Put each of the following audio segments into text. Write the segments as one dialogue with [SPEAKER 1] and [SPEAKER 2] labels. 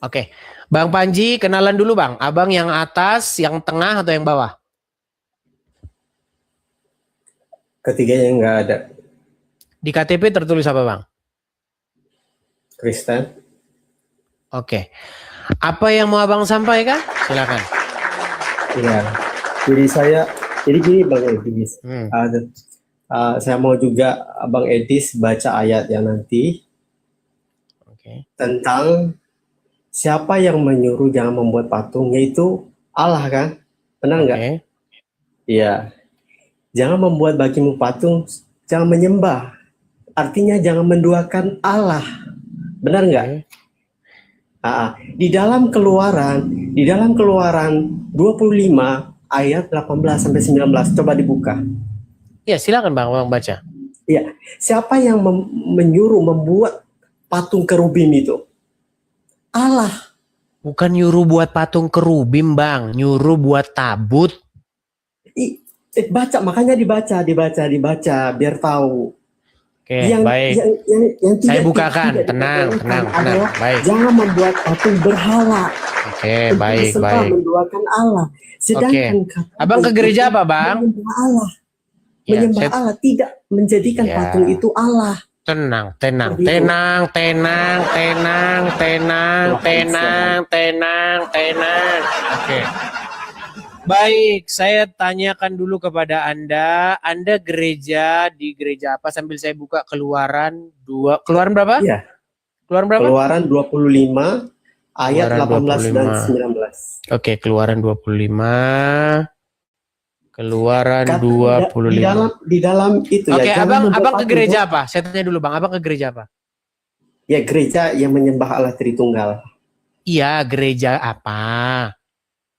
[SPEAKER 1] Oke. Bang Panji, kenalan dulu Bang. Abang yang atas, yang tengah, atau yang bawah?
[SPEAKER 2] Ketiganya nggak ada.
[SPEAKER 1] Di KTP tertulis apa Bang?
[SPEAKER 2] Kristen.
[SPEAKER 1] Oke. Apa yang mau Abang sampaikan? Silakan.
[SPEAKER 2] Iya. Jadi gini Bang Edis. Saya mau juga Bang Edis baca ayat yang nanti tentang siapa yang menyuruh jangan membuat patung, yaitu Allah kan? Benar nggak? Iya. Jangan membuat bagimu patung, jangan menyembah. Artinya jangan menduakan Allah. Benar nggak? Di dalam Keluaran 25 ayat 18 sampai 19, coba dibuka.
[SPEAKER 1] Ya, silakan Bang baca.
[SPEAKER 2] Iya, siapa yang menyuruh membuat patung kerubim itu? Allah.
[SPEAKER 1] Bukan nyuruh buat patung kerubim Bang, nyuruh buat tabut.
[SPEAKER 2] Baca, makanya dibaca biar tahu.
[SPEAKER 1] Oke, baik.
[SPEAKER 2] Yang
[SPEAKER 1] saya bukakan, tenang. Baik.
[SPEAKER 2] Jangan membuat patung berhala.
[SPEAKER 1] Oke, baik.
[SPEAKER 2] Menduakan Allah. Sedangkan
[SPEAKER 1] Abang ke gereja apa, Bang?
[SPEAKER 2] Menyembah Allah. Menyembah Allah, tidak menjadikan patung itu Allah.
[SPEAKER 1] Tenang. Oke. Baik, saya tanyakan dulu kepada Anda gereja di gereja apa, sambil saya buka Keluaran berapa?
[SPEAKER 2] Iya.
[SPEAKER 1] Keluaran berapa?
[SPEAKER 2] Keluaran 25 ayat 18 dan 19.
[SPEAKER 1] Oke, Keluaran 25. Keluaran 25.
[SPEAKER 2] Di dalam itu
[SPEAKER 1] ya. Oke, abang ke gereja apa? Saya tanya dulu Bang, abang ke gereja apa?
[SPEAKER 2] Ya, gereja yang menyembah Allah Tritunggal.
[SPEAKER 1] Iya, gereja apa?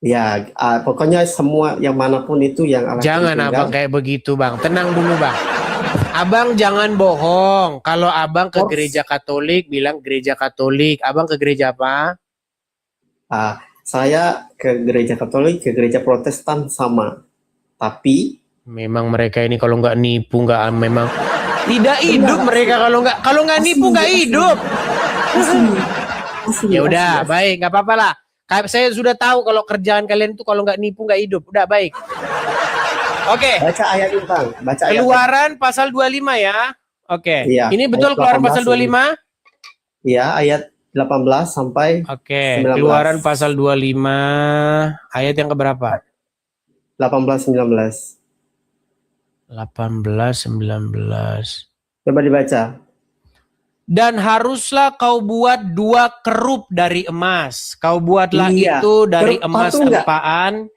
[SPEAKER 2] Ya, pokoknya semua yang manapun itu yang Allah
[SPEAKER 1] Jangan Tritunggal. Abang kayak begitu Bang, tenang dulu Bang. Abang jangan bohong. Kalau abang ke gereja Katolik, bilang gereja Katolik. Abang ke gereja apa?
[SPEAKER 2] Saya ke gereja Katolik, ke gereja Protestan sama. Tapi
[SPEAKER 1] memang mereka ini kalau nggak nipu memang tidak hidup mereka, kalau nggak nipu nggak hidup. Ya udah, baik, nggak apa-apa lah. Saya sudah tahu kalau kerjaan kalian itu kalau nggak nipu nggak hidup. Udah, baik. Oke.
[SPEAKER 2] Baca ayat itu Bang.
[SPEAKER 1] Keluaran pasal 25 ya. Oke.
[SPEAKER 2] Iya,
[SPEAKER 1] ini betul Keluaran pasal 25?
[SPEAKER 2] Iya, ayat 18 sampai 19.
[SPEAKER 1] Keluaran pasal 25 ayat yang keberapa?
[SPEAKER 2] 18-19.
[SPEAKER 1] 18-19.
[SPEAKER 2] Coba dibaca.
[SPEAKER 1] Dan haruslah kau buat 2 kerup dari emas. Kau buatlah itu dari emas tempaan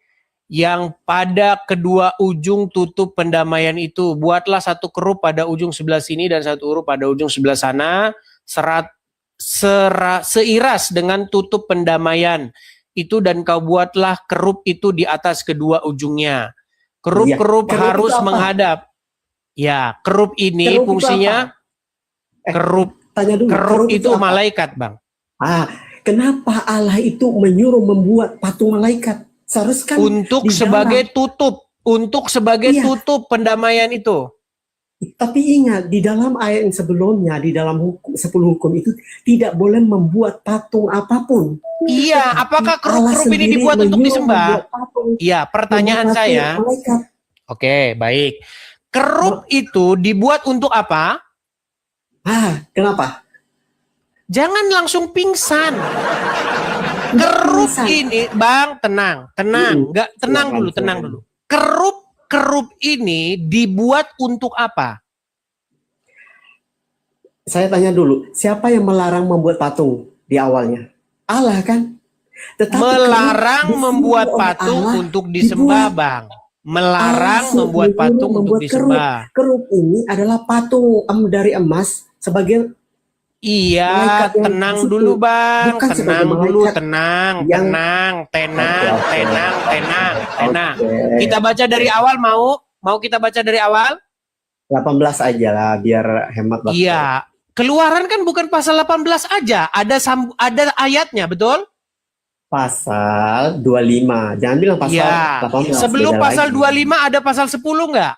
[SPEAKER 1] yang pada kedua ujung tutup pendamaian itu. Buatlah 1 kerup pada ujung sebelah sini dan 1 kerup pada ujung sebelah sana. Seiras dengan tutup pendamaian itu, dan kau buatlah kerup itu di atas kedua ujungnya. Kerup-kerup harus menghadap. Ya, kerup ini fungsinya kerup itu malaikat Bang.
[SPEAKER 2] Kenapa Allah itu menyuruh membuat patung malaikat? Seharusnya
[SPEAKER 1] untuk sebagai tutup, tutup pendamaian itu.
[SPEAKER 2] Tapi ingat, di dalam ayat yang sebelumnya, di dalam 10 hukum itu tidak boleh membuat patung apapun.
[SPEAKER 1] Iya, apakah kerup-kerup ini dibuat untuk disembah? Iya, pertanyaan saya. Oke, baik. Kerup itu dibuat untuk apa?
[SPEAKER 2] Kenapa?
[SPEAKER 1] Jangan langsung pingsan. Kerup ini, Bang, tenang. Tenang dulu. Kerup ini dibuat untuk apa?
[SPEAKER 2] Saya tanya dulu, siapa yang melarang membuat patung di awalnya? Allah kan?
[SPEAKER 1] Tetapi melarang membuat patung untuk disembah, Bang. Melarang membuat patung untuk disembah.
[SPEAKER 2] Kerup ini adalah patung dari emas sebagai
[SPEAKER 1] tenang dulu Bang, tenang. Kita baca dari awal, mau kita baca dari awal?
[SPEAKER 2] 18 aja lah biar hemat waktu.
[SPEAKER 1] Iya, Keluaran kan bukan pasal 18 aja, ada ayatnya, betul?
[SPEAKER 2] Pasal 25, jangan bilang pasal 18.
[SPEAKER 1] Sebelum pasal 25 ada pasal 10 nggak?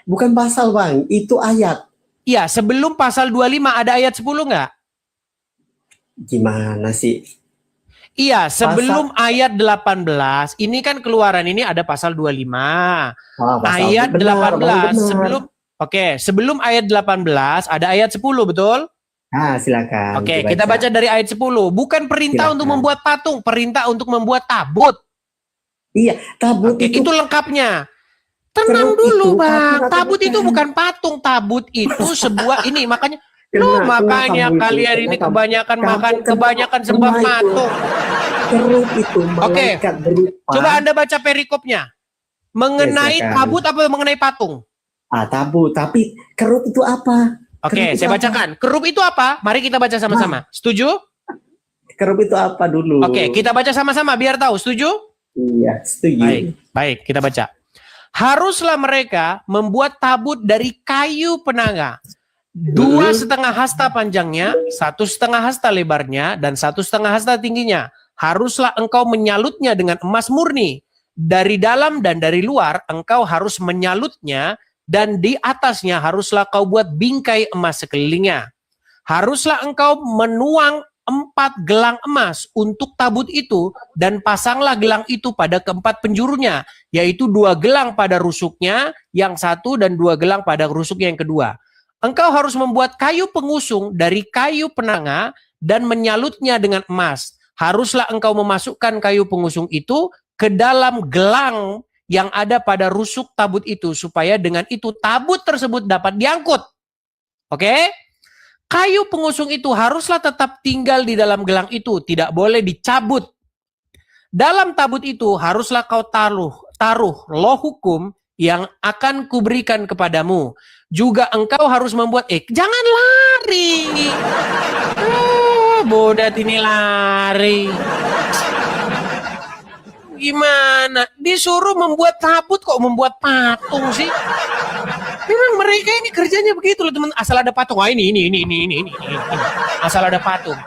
[SPEAKER 2] Bukan pasal Bang, itu ayat.
[SPEAKER 1] Iya, sebelum pasal 25 ada ayat 10 nggak?
[SPEAKER 2] Gimana sih?
[SPEAKER 1] Iya, sebelum ayat 18, ini kan Keluaran ini ada pasal 25. Ayat 18 sebelum ayat 18 ada ayat 10, betul?
[SPEAKER 2] Silakan.
[SPEAKER 1] Oke, kita baca dari ayat 10. Bukan perintah untuk membuat patung, perintah untuk membuat tabut.
[SPEAKER 2] Iya, tabut
[SPEAKER 1] itu lengkapnya. Tenang dulu, Bang. Tabut itu bukan patung, tabut itu sebuah ini, makanya makanya kalian ini kebanyakan sembah patung.
[SPEAKER 2] Kerub itu
[SPEAKER 1] malaikat berupa. Coba Anda baca perikopnya. Mengenai tabut apa mengenai patung?
[SPEAKER 2] Tabut, tapi kerub itu apa?
[SPEAKER 1] Oke, saya bacakan. Kerub itu apa? Mari kita baca sama-sama. Setuju?
[SPEAKER 2] Kerub itu apa dulu?
[SPEAKER 1] Oke, kita baca sama-sama biar tahu. Setuju?
[SPEAKER 2] Iya, setuju.
[SPEAKER 1] Baik, kita baca. Haruslah mereka membuat tabut dari kayu penangga. 2,5 hasta panjangnya, 1,5 hasta lebarnya, dan 1,5 hasta tingginya. Haruslah engkau menyalutnya dengan emas murni. Dari dalam dan dari luar engkau harus menyalutnya, dan di atasnya haruslah kau buat bingkai emas sekelilingnya. Haruslah engkau menuang 4 gelang emas untuk tabut itu, dan pasanglah gelang itu pada keempat penjurunya, yaitu 2 gelang pada rusuknya yang satu dan 2 gelang pada rusuknya yang kedua. Engkau harus membuat kayu pengusung dari kayu penanga dan menyalutnya dengan emas. Haruslah engkau memasukkan kayu pengusung itu ke dalam gelang yang ada pada rusuk tabut itu, supaya dengan itu tabut tersebut dapat diangkut. Oke? Kayu pengusung itu haruslah tetap tinggal di dalam gelang itu, tidak boleh dicabut. Dalam tabut itu haruslah kau taruh loh hukum yang akan kuberikan kepadamu. Juga engkau harus membuat, jangan lari. Bodat ini lari. Gimana? Disuruh membuat tabut kok membuat patung sih? Memang mereka ini kerjanya begitu loh teman. Asal ada patung, ini. Asal ada patung.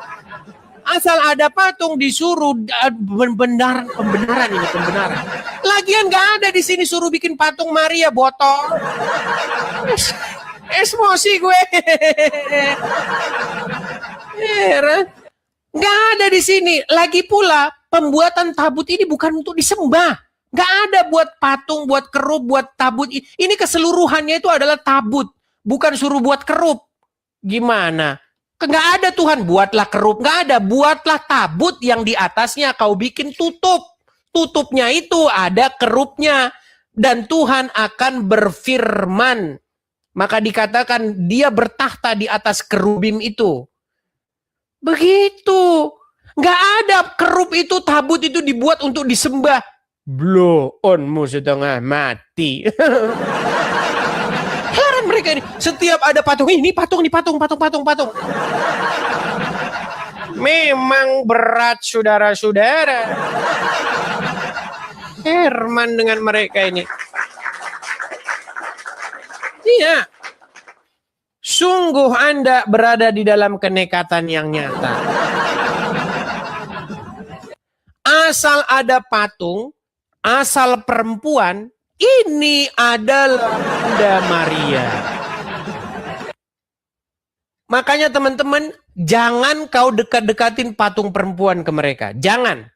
[SPEAKER 1] Asal ada patung disuruh pembenaran. Lagian nggak ada di sini suruh bikin patung Maria botol. Emosi gue. Nggak ada di sini. Lagi pula pembuatan tabut ini bukan untuk disembah. Nggak ada buat patung, buat kerub, buat tabut. Ini keseluruhannya itu adalah tabut. Bukan suruh buat kerub. Gimana? Nggak ada Tuhan, buatlah kerub. Nggak ada, buatlah tabut yang di atasnya kau bikin tutup. Tutupnya itu ada kerubnya. Dan Tuhan akan berfirman. Maka dikatakan dia bertahta di atas kerubim itu. Begitu. Nggak ada kerub itu, tabut itu dibuat untuk disembah. Blow onmu setengah mati. Heran mereka ini. Setiap ada patung, ini patung. Memang berat saudara-saudara. Herman dengan mereka ini. Iya. Sungguh Anda berada di dalam kenekatan yang nyata. Asal ada patung, asal perempuan, ini adalah Bunda Maria. Makanya teman-teman, jangan kau dekat-dekatin patung perempuan ke mereka. Jangan.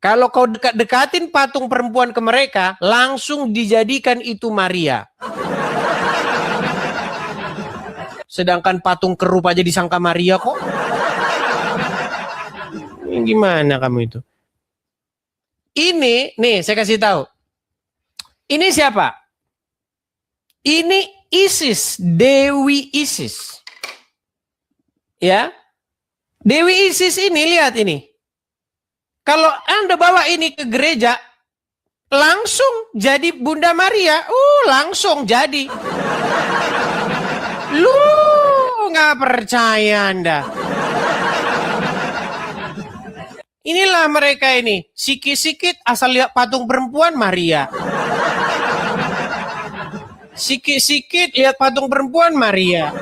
[SPEAKER 1] Kalau kau dekat-dekatin patung perempuan ke mereka, langsung dijadikan itu Maria. Sedangkan patung kerub aja disangka Maria kok. Gimana kamu itu? Ini, nih saya kasih tahu. Ini siapa? Ini Isis, Dewi Isis. Ya. Dewi Isis ini, lihat ini. Kalau Anda bawa ini ke gereja, langsung jadi Bunda Maria. Langsung jadi. Lu nggak percaya Anda. Inilah mereka ini. Sikit-sikit asal lihat patung perempuan Maria. Sikit-sikit lihat patung perempuan Maria.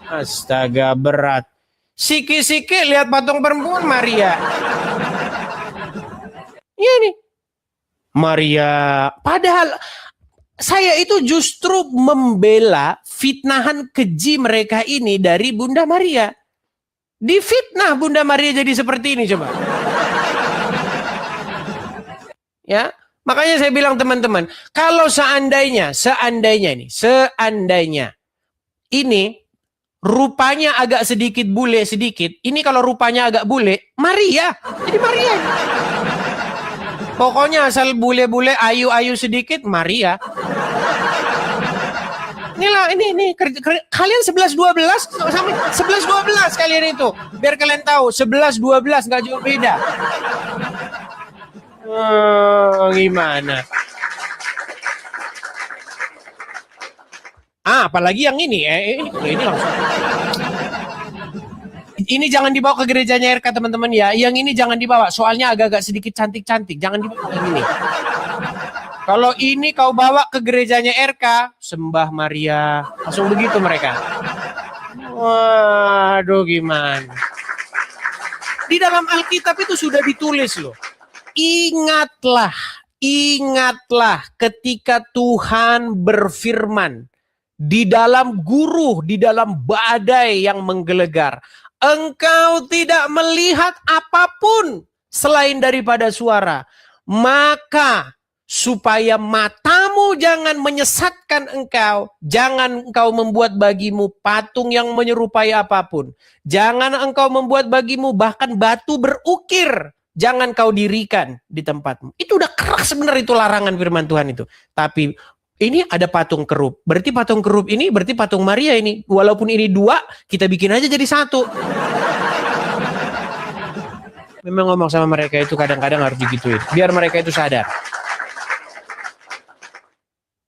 [SPEAKER 1] Astaga, berat. Sikit-sikit lihat patung perempuan Maria. Ini Maria. Padahal saya itu justru membela fitnahan keji mereka ini dari Bunda Maria. Difitnah Bunda Maria jadi seperti ini coba. Ya, makanya saya bilang teman-teman, kalau seandainya ini rupanya agak sedikit bule sedikit, ini kalau rupanya agak bule, Maria. Jadi Maria. Pokoknya asal bule-bule ayu-ayu sedikit, Maria. Inilah ini kalian 11-12 sampai 11-12 kalian itu. Biar kalian tahu 11-12 nggak jauh beda. Gimana? Apalagi yang ini langsung. Ini jangan dibawa ke gerejanya RK teman-teman ya. Yang ini jangan dibawa, soalnya agak-agak sedikit cantik-cantik. Jangan dibawa yang ini. Kalau ini kau bawa ke gerejanya RK, sembah Maria, langsung begitu mereka. Waduh, gimana? Di dalam Alkitab itu sudah ditulis loh. Ingatlah ketika Tuhan berfirman di dalam guruh, di dalam badai yang menggelegar. Engkau tidak melihat apapun selain daripada suara. Maka supaya matamu jangan menyesatkan engkau, jangan engkau membuat bagimu patung yang menyerupai apapun. Jangan engkau membuat bagimu bahkan batu berukir, jangan kau dirikan di tempatmu. Itu udah keras sebenarnya itu larangan firman Tuhan itu. Tapi ini ada patung kerup. Berarti patung kerup ini berarti patung Maria ini. Walaupun ini dua, kita bikin aja jadi satu. Memang ngomong sama mereka itu kadang-kadang harus digituin. Biar mereka itu sadar.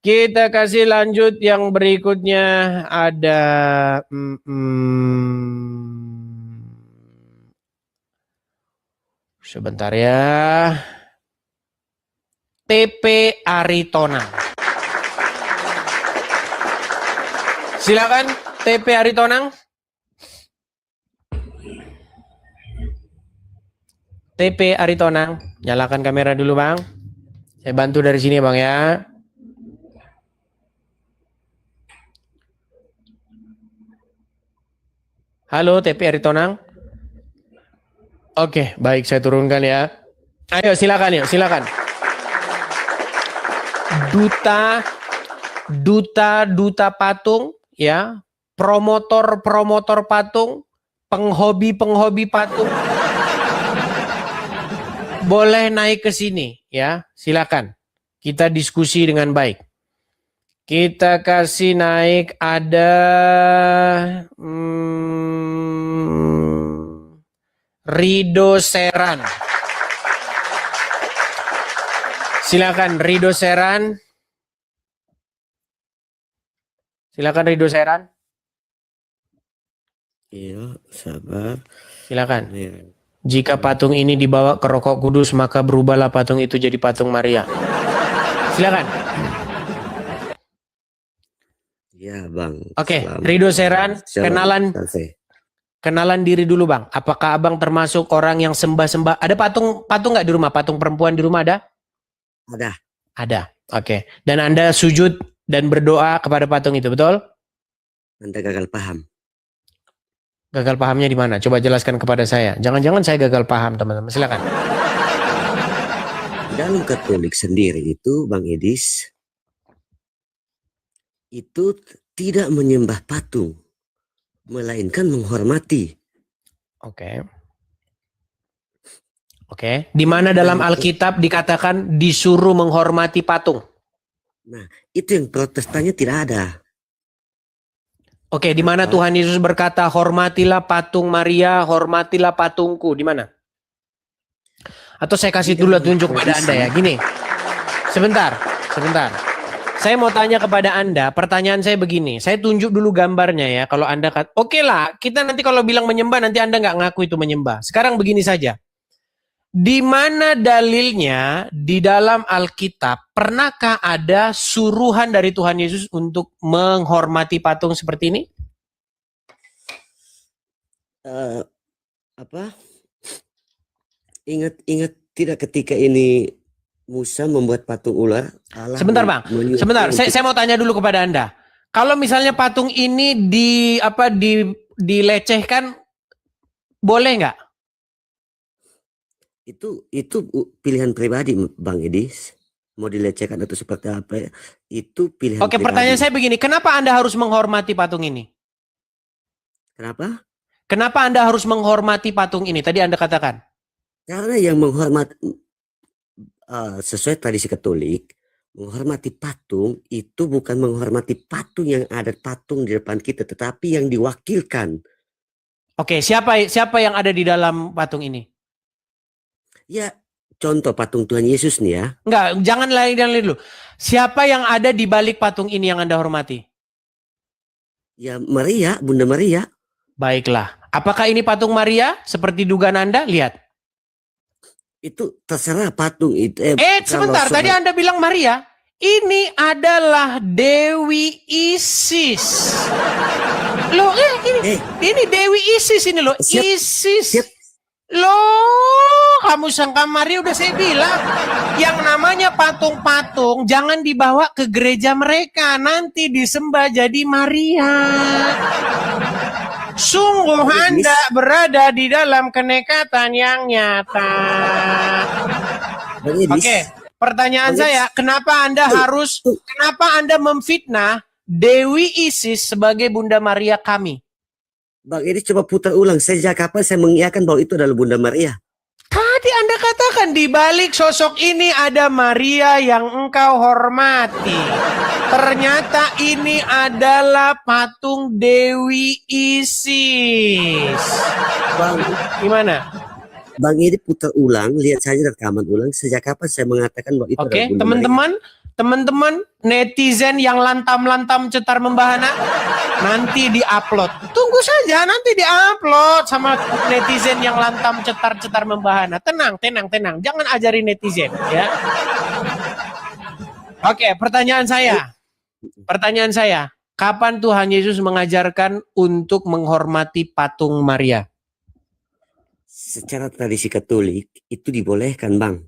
[SPEAKER 1] Kita kasih lanjut yang berikutnya ada sebentar ya. TP Aritonang. Silakan TP Aritonang. TP Aritonang, nyalakan kamera dulu Bang. Saya bantu dari sini Bang ya. Halo TP Aritonang. Oke, baik saya turunkan ya. Ayo silakan yuk, silakan. Duta patung ya, promotor patung, penghobi patung. Boleh naik ke sini ya, silakan. Kita diskusi dengan baik. Kita kasih naik ada Rido Seran. Silakan Rido Seran. Silakan Rido Seran.
[SPEAKER 3] Iya, sabar.
[SPEAKER 1] Silakan.
[SPEAKER 3] Ya.
[SPEAKER 1] Jika patung ini dibawa ke Rokok Kudus, maka berubahlah patung itu jadi patung Maria. Silakan.
[SPEAKER 3] Ya, Bang.
[SPEAKER 1] Oke, Rido Seran, kenalan diri dulu, Bang. Apakah Abang termasuk orang yang sembah-sembah? Ada patung nggak di rumah? Patung perempuan di rumah ada? Ada. Oke. Dan Anda sujud dan berdoa kepada patung itu, betul?
[SPEAKER 3] Anda gagal paham.
[SPEAKER 1] Gagal pahamnya di mana? Coba jelaskan kepada saya. Jangan-jangan saya gagal paham, teman-teman. Silakan.
[SPEAKER 3] Dalam Katolik sendiri itu, Bang Edis, itu tidak menyembah patung, melainkan menghormati.
[SPEAKER 1] Oke. Di mana dalam Alkitab dikatakan disuruh menghormati patung?
[SPEAKER 3] Nah, itu yang Protestannya tidak ada.
[SPEAKER 1] Oke, di mana Tuhan Yesus berkata, hormatilah patung Maria, hormatilah patungku, di mana? Atau saya kasih dulu tunjuk kepada Anda ya, gini. Sebentar. Saya mau tanya kepada Anda, pertanyaan saya begini, saya tunjuk dulu gambarnya ya, kalau Anda oke lah, kita nanti kalau bilang menyembah, nanti Anda nggak ngaku itu menyembah. Sekarang begini saja. Di mana dalilnya di dalam Alkitab, pernahkah ada suruhan dari Tuhan Yesus untuk menghormati patung seperti ini?
[SPEAKER 3] Ingat tidak ketika ini Musa membuat patung ular?
[SPEAKER 1] Sebentar Bang, sebentar. Saya mau tanya dulu kepada Anda. Kalau misalnya patung ini dilecehkan, boleh nggak?
[SPEAKER 3] Itu pilihan pribadi Bang Edis. Mau dilecehkan atau seperti apa, itu pilihan
[SPEAKER 1] Oke,
[SPEAKER 3] pribadi.
[SPEAKER 1] pertanyaan saya begini, kenapa Anda harus menghormati patung ini?
[SPEAKER 3] Kenapa?
[SPEAKER 1] Kenapa Anda harus menghormati patung ini? Tadi Anda katakan.
[SPEAKER 3] Karena yang menghormati sesuai tradisi Katolik, menghormati patung itu bukan menghormati patung yang ada patung di depan kita, tetapi yang diwakilkan.
[SPEAKER 1] Oke, siapa yang ada di dalam patung ini?
[SPEAKER 3] Ya, contoh patung Tuhan Yesus nih ya.
[SPEAKER 1] Enggak, jangan lain dulu. Siapa yang ada di balik patung ini yang Anda hormati?
[SPEAKER 3] Ya, Maria, Bunda Maria.
[SPEAKER 1] Baiklah. Apakah ini patung Maria seperti dugaan Anda? Lihat.
[SPEAKER 3] Itu terserah patung itu.
[SPEAKER 1] Sebentar, tadi Anda bilang Maria. Ini adalah Dewi Isis. Loh, ini Dewi Isis ini loh. Isis. Loh, kamu sangka Maria, udah saya bilang. Yang namanya patung-patung jangan dibawa ke gereja mereka. Nanti disembah jadi Maria. Sungguh Anda berada di dalam kenekatan yang nyata. Oke, pertanyaan saya, kenapa Anda memfitnah Dewi Isis sebagai Bunda Maria kami?
[SPEAKER 3] Bang, ini coba putar ulang. Sejak kapan saya mengiyakan bahwa itu adalah Bunda Maria?
[SPEAKER 1] Tadi Anda katakan di balik sosok ini ada Maria yang engkau hormati. Ternyata ini adalah patung Dewi Isis.
[SPEAKER 3] Bang,
[SPEAKER 1] gimana?
[SPEAKER 3] Bang, ini putar ulang. Lihat saja rekaman ulang. Sejak kapan saya mengatakan bahwa itu adalah Bunda Maria? Teman-teman netizen yang lantam-lantam cetar membahana, nanti diupload. Tunggu saja, nanti diupload sama netizen yang lantam cetar-cetar membahana. Tenang. Jangan ajari netizen, ya. Oke, pertanyaan saya. Kapan Tuhan Yesus mengajarkan untuk menghormati patung Maria? Secara tradisi Katolik itu dibolehkan, Bang.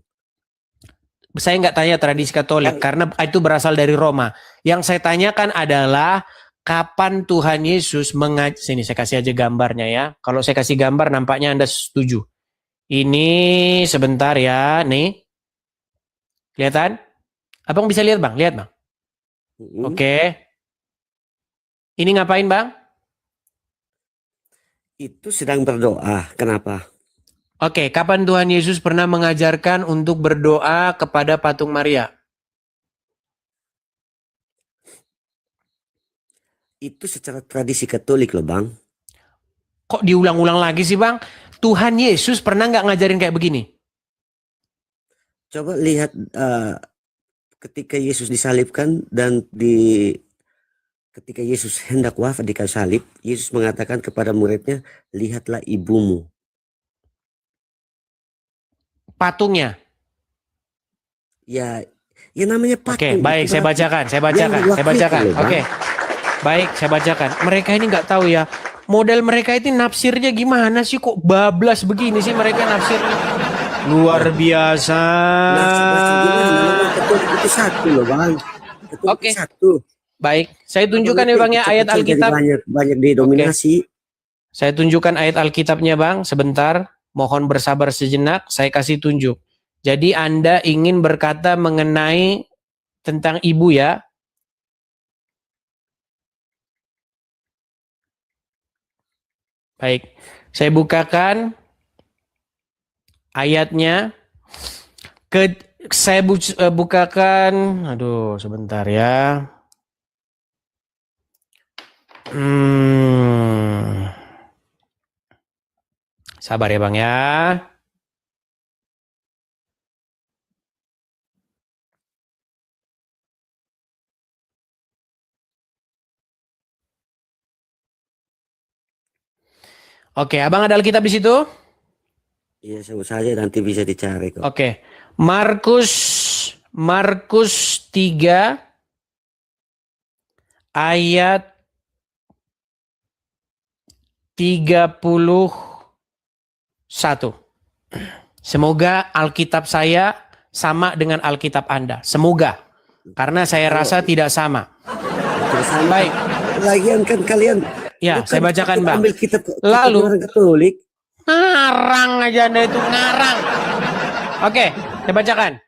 [SPEAKER 1] Saya nggak tanya tradisi Katolik karena itu berasal dari Roma. Yang saya tanyakan adalah kapan Tuhan Yesus sini saya kasih aja gambarnya ya. Kalau saya kasih gambar nampaknya Anda setuju. Ini sebentar ya, nih. Kelihatan? Abang bisa lihat, Bang? Lihat, Bang. Oke. Ini ngapain, Bang?
[SPEAKER 3] Itu sedang berdoa. Kenapa?
[SPEAKER 1] Oke, kapan Tuhan Yesus pernah mengajarkan untuk berdoa kepada patung Maria?
[SPEAKER 3] Itu secara tradisi Katolik loh, Bang.
[SPEAKER 1] Kok diulang-ulang lagi sih, Bang? Tuhan Yesus pernah nggak ngajarin kayak begini?
[SPEAKER 3] Coba lihat ketika Yesus disalibkan dan ketika Yesus hendak wafat di kayu salib, Yesus mengatakan kepada muridnya, lihatlah ibumu.
[SPEAKER 1] Patungnya.
[SPEAKER 3] Ya namanya patung.
[SPEAKER 1] Oke, baik, saya bacakan. Oke. Baik, saya bacakan. Mereka ini nggak tahu ya. Model mereka itu nafsirnya gimana sih, kok bablas begini sih mereka nafsirnya. Luar biasa.
[SPEAKER 3] Itu satu loh, Bang.
[SPEAKER 1] Oke.
[SPEAKER 3] Satu.
[SPEAKER 1] Baik, saya tunjukkan ya Bang ya ayat Alkitab.
[SPEAKER 3] Banyak didominasi.
[SPEAKER 1] Saya tunjukkan ayat Alkitabnya, Bang, sebentar. Mohon bersabar sejenak, saya kasih tunjuk. Jadi Anda ingin berkata mengenai tentang ibu ya. Baik, saya bukakan ayatnya. Saya bukakan, aduh sebentar ya. Sabar ya Bang ya. Oke, Abang ada Alkitab di situ?
[SPEAKER 3] Iya, sebut saja nanti bisa dicari kok.
[SPEAKER 1] Oke. Markus 3 ayat 31. Semoga Alkitab saya sama dengan Alkitab Anda. Semoga. Karena saya rasa tidak sama. Baik.
[SPEAKER 3] Lagian kan kalian.
[SPEAKER 1] Ya, saya bacakan Bang.
[SPEAKER 3] Ambil kitab
[SPEAKER 1] Lalu
[SPEAKER 3] orang Katolik.
[SPEAKER 1] Ngarang aja Anda itu, ngarang. Oke, saya bacakan.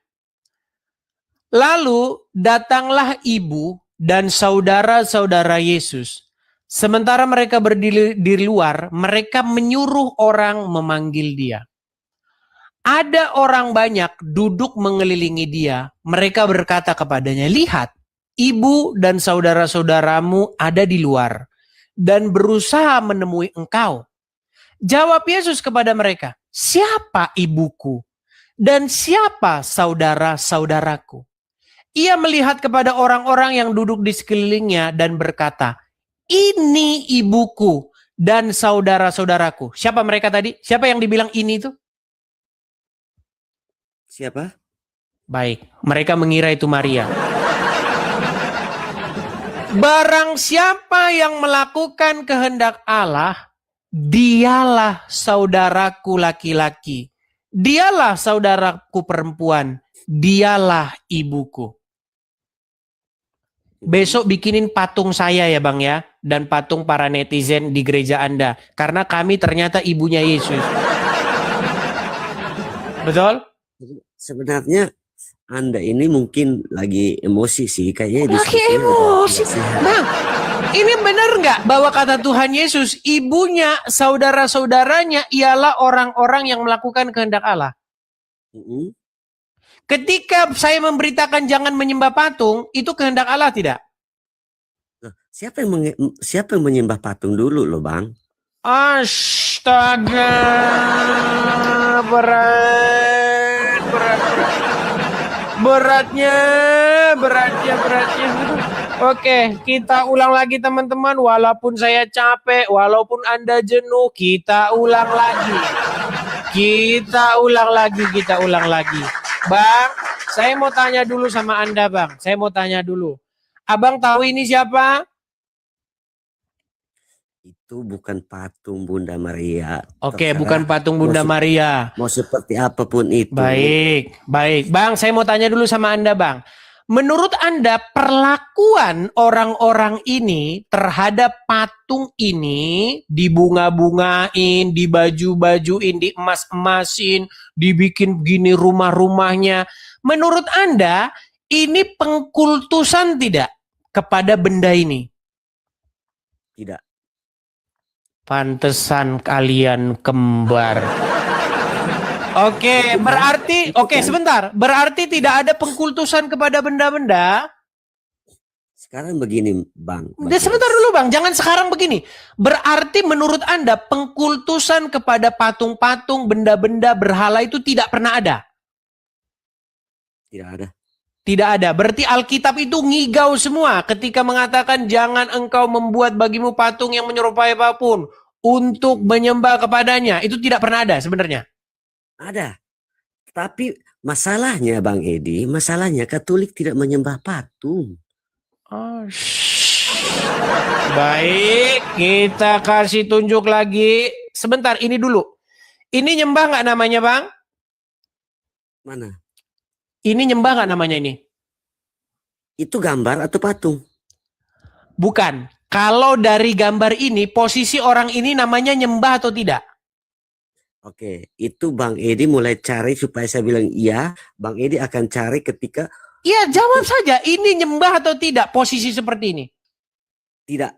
[SPEAKER 1] Lalu datanglah ibu dan saudara-saudara Yesus. Sementara mereka berdiri di luar, mereka menyuruh orang memanggil dia. Ada orang banyak duduk mengelilingi dia. Mereka berkata kepadanya, "Lihat, ibu dan saudara-saudaramu ada di luar dan berusaha menemui engkau." Jawab Yesus kepada mereka, "Siapa ibuku dan siapa saudara-saudaraku?" Ia melihat kepada orang-orang yang duduk di sekelilingnya dan berkata, "Ini ibuku dan saudara-saudaraku." Siapa mereka tadi? Siapa yang dibilang ini itu?
[SPEAKER 3] Siapa?
[SPEAKER 1] Baik, mereka mengira itu Maria. Barang siapa yang melakukan kehendak Allah, dialah saudaraku laki-laki, dialah saudaraku perempuan, dialah ibuku. Besok bikinin patung saya ya Bang ya, dan patung para netizen di gereja Anda, karena kami ternyata ibunya Yesus. Betul?
[SPEAKER 3] Sebenarnya Anda ini mungkin lagi emosi sih, kayaknya
[SPEAKER 1] lagi emosi. Bang, ini benar nggak bahwa kata Tuhan Yesus, ibunya, saudara-saudaranya ialah orang-orang yang melakukan kehendak Allah? Ketika saya memberitakan jangan menyembah patung, itu kehendak Allah tidak?
[SPEAKER 3] Siapa yang menyembah patung dulu loh Bang?
[SPEAKER 1] Astaga, beratnya. Oke, kita ulang lagi teman-teman. Walaupun saya capek, walaupun Anda jenuh, kita ulang lagi. Kita ulang lagi. Bang, saya mau tanya dulu sama Anda Bang. Saya mau tanya dulu. Abang tahu ini siapa?
[SPEAKER 3] Itu bukan patung Bunda Maria.
[SPEAKER 1] Oke, bukan patung Bunda Maria.
[SPEAKER 3] Mau seperti apapun itu.
[SPEAKER 1] Baik. Bang, saya mau tanya dulu sama Anda Bang. Menurut Anda perlakuan orang-orang ini terhadap patung ini dibunga-bungain, dibaju-bajuin, diemas-emasin, dibikin begini rumah-rumahnya. Menurut Anda ini pengkultusan tidak kepada benda ini?
[SPEAKER 3] Tidak.
[SPEAKER 1] Pantesan kalian kembar. Oke, berarti sebentar. Berarti tidak ada pengkultusan kepada benda-benda.
[SPEAKER 3] Sekarang begini, Bang.
[SPEAKER 1] Sebentar dulu, Bang. Jangan sekarang begini. Berarti menurut Anda pengkultusan kepada patung-patung, benda-benda berhala itu tidak pernah ada?
[SPEAKER 3] Tidak ada.
[SPEAKER 1] Tidak ada. Berarti Alkitab itu ngigau semua ketika mengatakan jangan engkau membuat bagimu patung yang menyerupai apapun untuk menyembah kepadanya. Itu tidak pernah ada sebenarnya.
[SPEAKER 3] Ada. Tapi masalahnya Bang Edi, masalahnya Katolik tidak menyembah patung.
[SPEAKER 1] Oh, baik, kita kasih tunjuk lagi. Sebentar, ini dulu. Ini nyembah nggak namanya Bang?
[SPEAKER 3] Mana?
[SPEAKER 1] Ini nyembah nggak namanya ini?
[SPEAKER 3] Itu gambar atau patung?
[SPEAKER 1] Bukan. Kalau dari gambar ini, posisi orang ini namanya nyembah atau tidak?
[SPEAKER 3] Oke, itu Bang Edi mulai cari supaya saya bilang iya. Bang Edi akan cari ketika...
[SPEAKER 1] Iya, jawab saja. Ini nyembah atau tidak posisi seperti ini?
[SPEAKER 3] Tidak.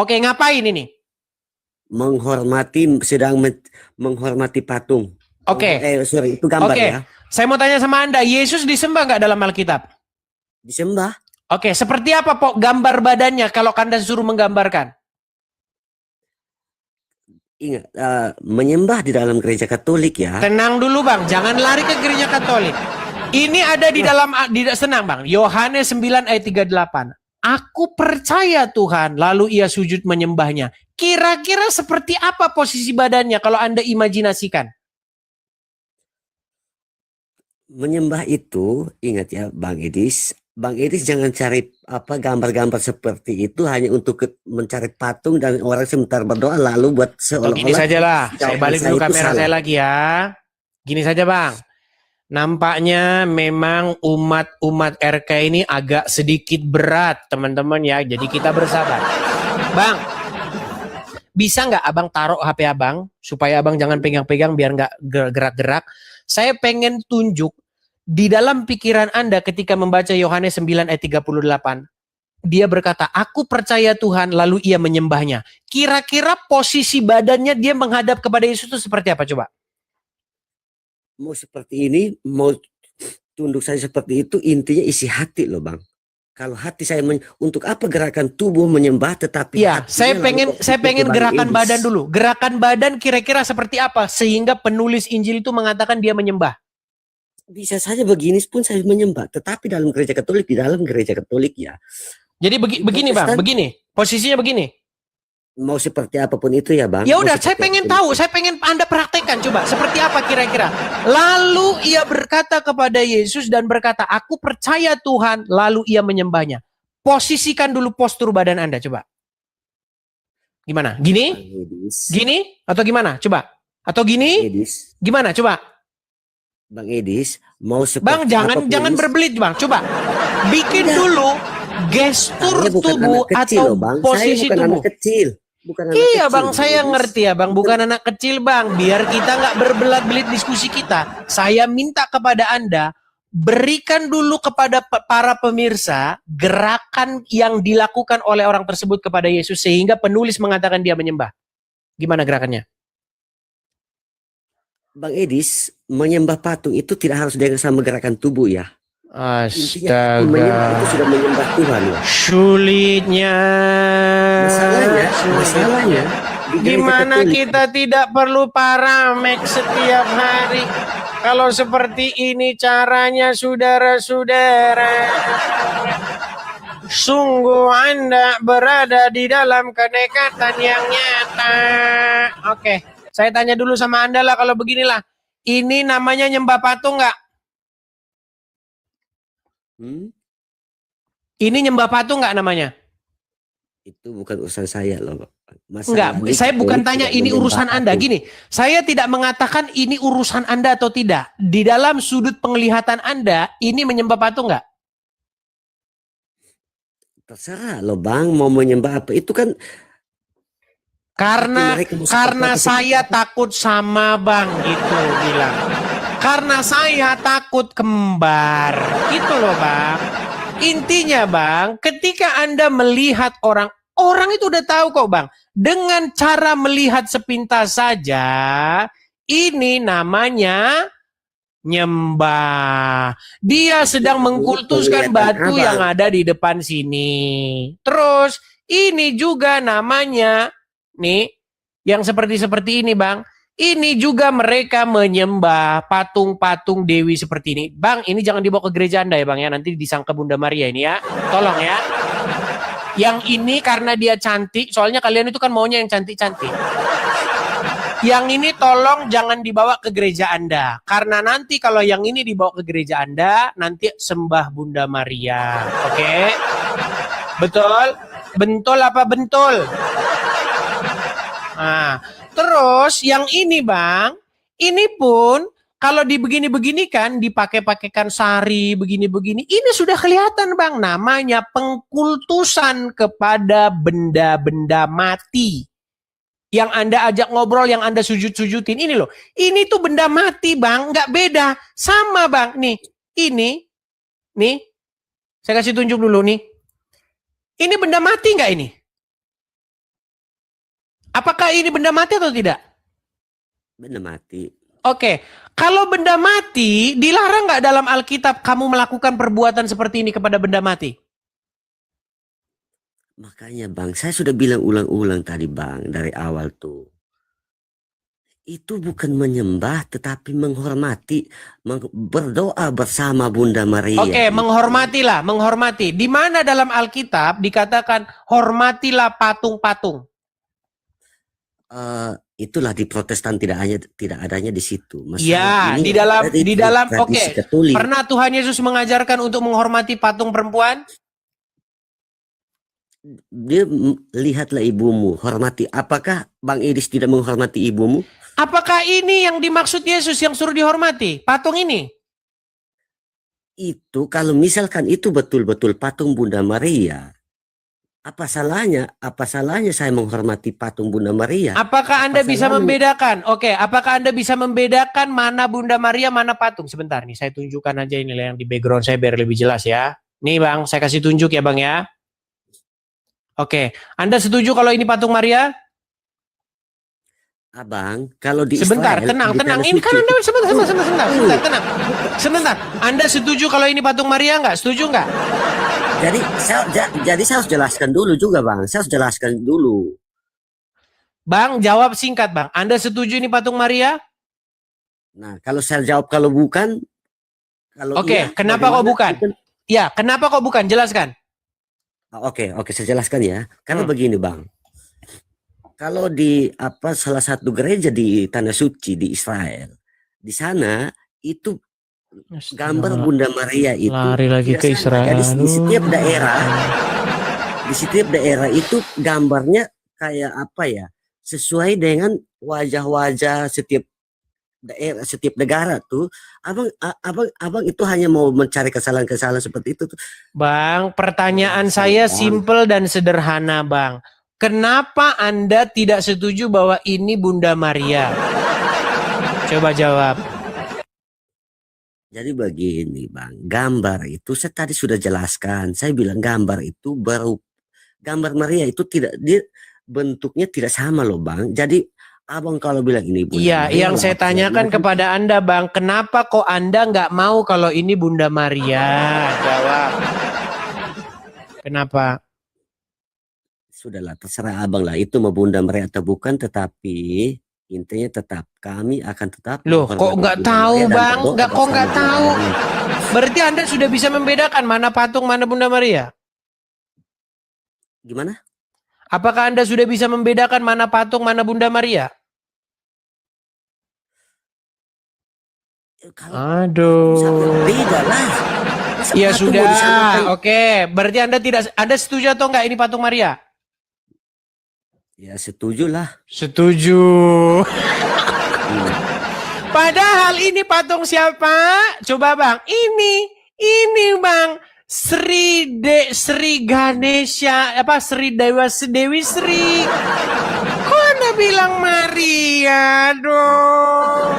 [SPEAKER 1] Oke, ngapain ini?
[SPEAKER 3] Menghormati patung.
[SPEAKER 1] Oke.
[SPEAKER 3] Sorry, itu gambar ya.
[SPEAKER 1] Saya mau tanya sama Anda, Yesus disembah nggak dalam Alkitab?
[SPEAKER 3] Disembah.
[SPEAKER 1] Oke, seperti apa Pok gambar badannya kalau Anda suruh menggambarkan?
[SPEAKER 3] Ingat, menyembah di dalam gereja Katolik ya.
[SPEAKER 1] Tenang dulu Bang, jangan lari ke gereja Katolik. Ini ada di dalam, senang Bang, Yohanes 9 ayat 38. Aku percaya Tuhan, lalu ia sujud menyembahnya. Kira-kira seperti apa posisi badannya kalau Anda imajinasikan?
[SPEAKER 3] Menyembah itu, ingat ya Bang Edis jangan cari gambar-gambar seperti itu hanya untuk mencari patung dan orang sebentar berdoa lalu buat seolah-olah.
[SPEAKER 1] Gini saja lah, saya balik dulu kamera saya lagi ya. Gini saja Bang, nampaknya memang umat RK ini agak sedikit berat teman-teman ya, jadi kita bersabar. Bang, Bisa nggak abang taruh HP abang supaya abang jangan pegang-pegang biar nggak gerak-gerak. Saya pengen tunjuk di dalam pikiran Anda ketika membaca Yohanes 9 ayat 38. Dia berkata, aku percaya Tuhan, lalu ia menyembahnya. Kira-kira posisi badannya dia menghadap kepada Yesus itu seperti apa coba?
[SPEAKER 3] Mau seperti ini, mau tunduk saya seperti itu, intinya isi hati loh Bang. Kalau hati saya untuk apa gerakan tubuh menyembah tetapi
[SPEAKER 1] ya, saya pengen gerakan badan dulu. Gerakan badan kira-kira seperti apa sehingga penulis Injil itu mengatakan dia menyembah?
[SPEAKER 3] Bisa saja begini pun saya menyembah, tetapi dalam gereja Katolik ya.
[SPEAKER 1] Jadi begini Bang, begini. Posisinya begini.
[SPEAKER 3] Mau seperti apapun itu ya Bang.
[SPEAKER 1] Ya udah, saya pengen tahu, saya pengen Anda praktekkan coba seperti apa kira-kira. Lalu ia berkata kepada Yesus dan berkata, aku percaya Tuhan, lalu ia menyembahnya. Posisikan dulu postur badan Anda coba. Gimana? Gini? Gini? Atau gimana? Coba. Atau gini? Gimana? Coba.
[SPEAKER 3] Bang Edis, mau seperti
[SPEAKER 1] Bang, jangan berbelit Bang. Coba. Bikin dulu gestur tubuh atau posisi tubuh. Iya Bang, saya ngerti ya Bang, bukan anak kecil Bang. Biar kita nggak berbelat-belit diskusi kita, saya minta kepada Anda, berikan dulu kepada para pemirsa gerakan yang dilakukan oleh orang tersebut kepada Yesus sehingga penulis mengatakan dia menyembah. Gimana gerakannya?
[SPEAKER 3] Bang Edis, menyembah patung itu tidak harus dengan sama gerakan tubuh ya.
[SPEAKER 1] Astaga.
[SPEAKER 3] Menyembah itu sudah menyembah Tuhan ya.
[SPEAKER 1] Sulitnya.
[SPEAKER 3] Masalahnya
[SPEAKER 1] gimana kita tidak perlu paramek setiap hari. Kalau seperti ini caranya saudara-saudara, sungguh Anda berada di dalam kedekatan yang nyata. Oke, saya tanya dulu sama Anda lah kalau beginilah. Ini namanya nyembah patung nggak? Ini nyembah patung nggak namanya?
[SPEAKER 3] Itu bukan urusan saya loh.
[SPEAKER 1] Enggak, saya bukan tanya ini urusan Anda. Gini, saya tidak mengatakan ini urusan Anda atau tidak. Di dalam sudut penglihatan Anda, ini menyembah patung nggak?
[SPEAKER 3] Terserah loh Bang, mau menyembah apa. Itu kan
[SPEAKER 1] karena saya takut sama Bang gitu bilang. Karena saya takut kembar. Gitu loh Bang. Intinya Bang, ketika Anda melihat orang itu udah tahu kok Bang. Dengan cara melihat sepintas saja, ini namanya nyembah. Dia sedang mengkultuskan batu yang ada di depan sini. Terus ini juga namanya, nih, yang seperti ini Bang. Ini juga mereka menyembah patung-patung dewi seperti ini. Bang, ini jangan dibawa ke gereja Anda ya Bang ya. Nanti disangka Bunda Maria ini ya. Tolong ya. Yang ini karena dia cantik. Soalnya kalian itu kan maunya yang cantik-cantik. Yang ini tolong jangan dibawa ke gereja Anda. Karena nanti kalau yang ini dibawa ke gereja Anda, nanti sembah Bunda Maria. Oke? Betul? Bentul apa bentul? Nah, terus yang ini Bang, ini pun kalau dibegini-beginikan, dipakai-pakaikan sari, begini-begini, ini sudah kelihatan Bang, namanya pengkultusan kepada benda-benda mati. Yang Anda ajak ngobrol, yang Anda sujud-sujudin, ini loh. Ini tuh benda mati Bang, nggak beda. Sama Bang, nih, ini, nih, saya kasih tunjuk dulu nih. Ini benda mati nggak ini? Apakah ini benda mati atau tidak?
[SPEAKER 3] Benda mati.
[SPEAKER 1] Oke, kalau benda mati, dilarang nggak dalam Alkitab kamu melakukan perbuatan seperti ini kepada benda mati?
[SPEAKER 3] Makanya Bang, saya sudah bilang ulang-ulang tadi Bang, dari awal tuh. Itu bukan menyembah, tetapi menghormati, berdoa bersama Bunda Maria.
[SPEAKER 1] Oke, menghormatilah, menghormati. Di mana dalam Alkitab dikatakan hormatilah patung-patung?
[SPEAKER 3] Itulah di Protestan tidak adanya di situ.
[SPEAKER 1] Ya, di dalam oke. Pernah Tuhan Yesus mengajarkan untuk menghormati patung perempuan?
[SPEAKER 3] Dia lihatlah ibumu, hormati. Apakah Bang Edis tidak menghormati ibumu?
[SPEAKER 1] Apakah ini yang dimaksud Yesus yang suruh dihormati? Patung ini?
[SPEAKER 3] Itu kalau misalkan itu betul-betul patung Bunda Maria, Apa salahnya? Apa salahnya saya menghormati patung Bunda Maria?
[SPEAKER 1] Apakah Anda bisa membedakan? Oke, apakah Anda bisa membedakan mana Bunda Maria, mana patung? Sebentar nih, saya tunjukkan aja ini yang di background saya biar lebih jelas ya. Nih Bang, saya kasih tunjuk ya Bang ya. Oke, Anda setuju kalau ini patung Maria?
[SPEAKER 3] Abang, kalau di
[SPEAKER 1] sebentar,
[SPEAKER 3] Israel,
[SPEAKER 1] tenang. Ini kan Anda sebentar, tenang. Sebentar, Anda setuju kalau ini patung Maria nggak? Setuju nggak?
[SPEAKER 3] Jadi saya harus jelaskan dulu juga Bang. Saya harus jelaskan dulu.
[SPEAKER 1] Bang, jawab singkat Bang. Anda setuju ini patung Maria?
[SPEAKER 3] Nah, kalau saya jawab kalau bukan,
[SPEAKER 1] Oke, kenapa kok bukan? Ya, kenapa kok bukan? Jelaskan.
[SPEAKER 3] Oke, saya jelaskan ya. Karena begini Bang. Kalau di salah satu gereja di Tanah Suci di Israel, di sana itu gambar Bunda Maria itu
[SPEAKER 1] lari lagi ke Israel.
[SPEAKER 3] Jadi di setiap daerah itu gambarnya kayak apa ya? Sesuai dengan wajah-wajah setiap daerah, setiap negara tuh. Abang itu hanya mau mencari kesalahan-kesalahan seperti itu tuh.
[SPEAKER 1] Bang, pertanyaan saya simple dan sederhana, Bang. Kenapa Anda tidak setuju bahwa ini Bunda Maria? Coba jawab.
[SPEAKER 3] Jadi begini Bang, gambar itu saya tadi sudah jelaskan. Saya bilang gambar itu gambar Maria itu tidak, dia bentuknya tidak sama loh Bang. Jadi Abang kalau bilang ini Bunda
[SPEAKER 1] Maria, yang saya tanyakan kepada Anda Bang, kenapa kok Anda nggak mau kalau ini Bunda Maria? Jawab. Kenapa?
[SPEAKER 3] Sudahlah, terserah Abang lah. Itu mau Bunda Maria atau bukan, tetapi intinya tetap kami akan tetap.
[SPEAKER 1] Loh, kok nggak tahu Bang? Kok nggak tahu? Berarti Anda sudah bisa membedakan mana patung, mana Bunda Maria?
[SPEAKER 3] Gimana?
[SPEAKER 1] Apakah Anda sudah bisa membedakan mana patung, mana Bunda Maria? Aduh.
[SPEAKER 3] Beda lah.
[SPEAKER 1] Ya sudah, oke. Berarti Anda setuju atau enggak ini patung Maria?
[SPEAKER 3] Ya setuju lah.
[SPEAKER 1] Setuju. Padahal ini patung siapa? Coba Bang, ini Bang. Sri Ganesha, Sri Dewi Sri. Kok Anda bilang Maria? Aduh.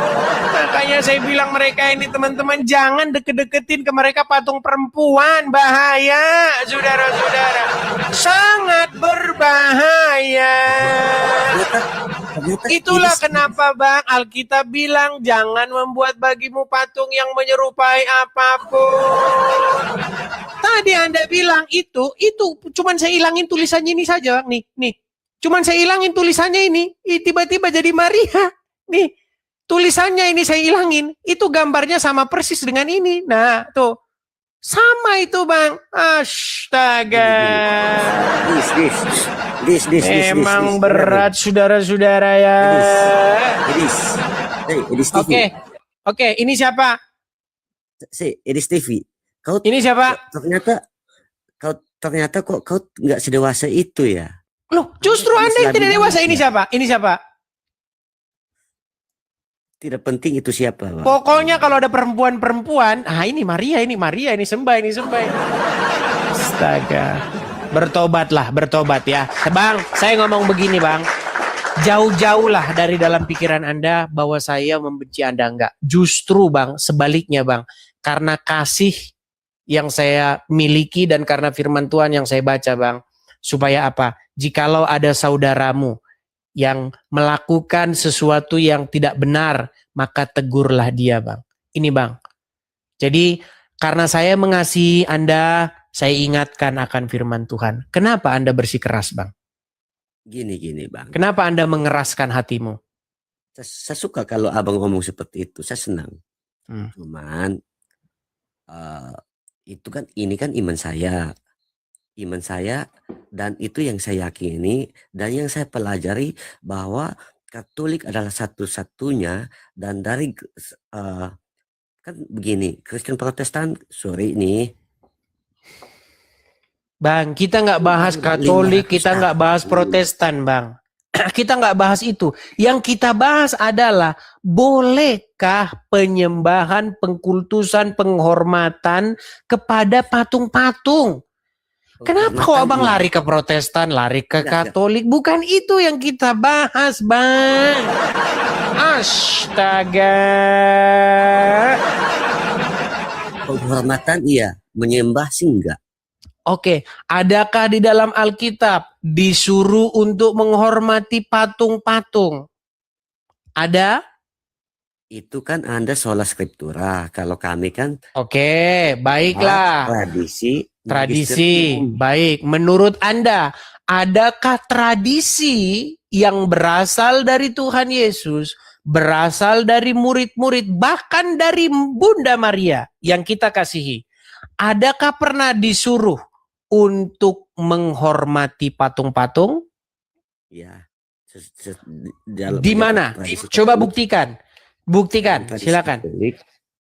[SPEAKER 1] Makanya saya bilang mereka ini teman-teman jangan deket-deketin ke mereka patung perempuan, bahaya, saudara-saudara, sangat berbahaya. Itulah kenapa Bang Alkitab bilang jangan membuat bagimu patung yang menyerupai apapun. Tadi Anda bilang itu cuman saya hilangin tulisannya ini saja, nih. Cuman saya hilangin tulisannya ini, tiba-tiba jadi Maria. Nih. Tulisannya ini saya hilangin, itu gambarnya sama persis dengan ini. Nah, tuh. Sama itu, Bang. Astaga. Emang berat, saudara-saudara ya. Oke, ini siapa?
[SPEAKER 3] Edis TV.
[SPEAKER 1] Ini siapa?
[SPEAKER 3] Ternyata kok kau nggak sedewasa itu ya?
[SPEAKER 1] Loh, justru Anda yang tidak dewasa. Ini siapa? Ini siapa?
[SPEAKER 3] Tidak penting itu siapa, Bang.
[SPEAKER 1] Pokoknya kalau ada perempuan-perempuan, ini Maria, ini sembah. Astaga. Bertobat ya. Bang, saya ngomong begini, Bang. Jauh-jauhlah dari dalam pikiran Anda bahwa saya membenci Anda, enggak. Justru, Bang, sebaliknya, Bang. Karena kasih yang saya miliki dan karena firman Tuhan yang saya baca, Bang. Supaya apa? Jikalau ada saudaramu yang melakukan sesuatu yang tidak benar, maka tegurlah dia, Bang. Ini, Bang. Jadi, karena saya mengasihi Anda, saya ingatkan akan firman Tuhan. Kenapa Anda bersikeras, Bang?
[SPEAKER 3] Gini, Bang.
[SPEAKER 1] Kenapa Anda mengeraskan hatimu?
[SPEAKER 3] Saya suka kalau Abang ngomong seperti itu, saya senang. Cuman, ini kan iman saya dan itu yang saya yakini dan yang saya pelajari bahwa Katolik adalah satu-satunya dan dari kan begini Kristen Protestan
[SPEAKER 1] Bang, kita nggak bahas Katolik, kita nggak bahas Protestan, Bang. Kita nggak bahas itu. Yang kita bahas adalah bolehkah penyembahan, pengkultusan, penghormatan kepada patung-patung? Kenapa kok abang lari ke Protestan, lari ke Katolik? Bukan itu yang kita bahas, Bang. Astaga.
[SPEAKER 3] Penghormatan iya, menyembah sih enggak.
[SPEAKER 1] Oke, adakah di dalam Alkitab disuruh untuk menghormati patung-patung? Ada?
[SPEAKER 3] Itu kan Anda sola scriptura. Kalau kami kan
[SPEAKER 1] baiklah. Tradisi. Baik, menurut Anda, adakah tradisi yang berasal dari Tuhan Yesus, berasal dari murid-murid, bahkan dari Bunda Maria yang kita kasihi? Adakah pernah disuruh untuk menghormati patung-patung?
[SPEAKER 3] Ya.
[SPEAKER 1] Di mana? Coba buktikan. Buktikan, silakan.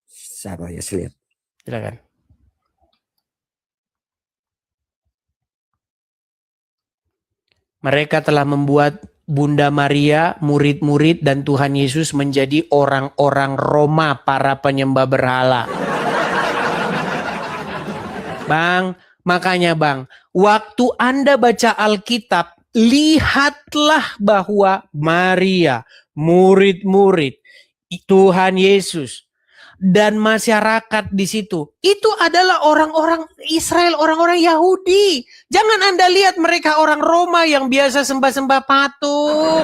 [SPEAKER 3] Siapa ya, lihat.
[SPEAKER 1] Silakan. Mereka telah membuat Bunda Maria, murid-murid dan Tuhan Yesus menjadi orang-orang Roma, para penyembah berhala. Bang, makanya Bang, waktu Anda baca Alkitab, lihatlah bahwa Maria, murid-murid, Tuhan Yesus, dan masyarakat di situ, itu adalah orang-orang Israel, orang-orang Yahudi. Jangan Anda lihat mereka orang Roma yang biasa sembah-sembah patung.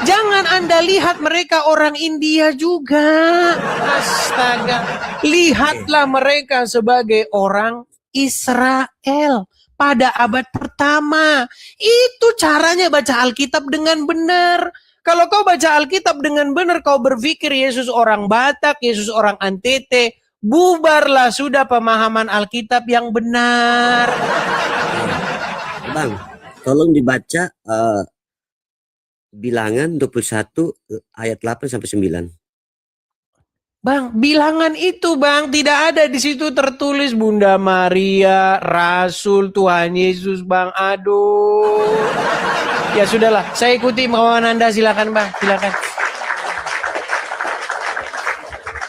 [SPEAKER 1] Jangan Anda lihat mereka orang India juga. Astaga. Lihatlah mereka sebagai orang Israel pada abad pertama. Itu caranya baca Alkitab dengan benar. Kalau kau baca Alkitab dengan benar, kau berpikir Yesus orang Batak, Yesus orang Antete, bubarlah sudah pemahaman Alkitab yang benar.
[SPEAKER 3] Bang, tolong dibaca Bilangan 21 ayat 8 sampai 9.
[SPEAKER 1] Bang, bilangan itu Bang, tidak ada di situ tertulis Bunda Maria, Rasul Tuhan Yesus Bang. Aduh. Ya sudahlah, saya ikuti kemauan Anda, silakan Bang, silakan.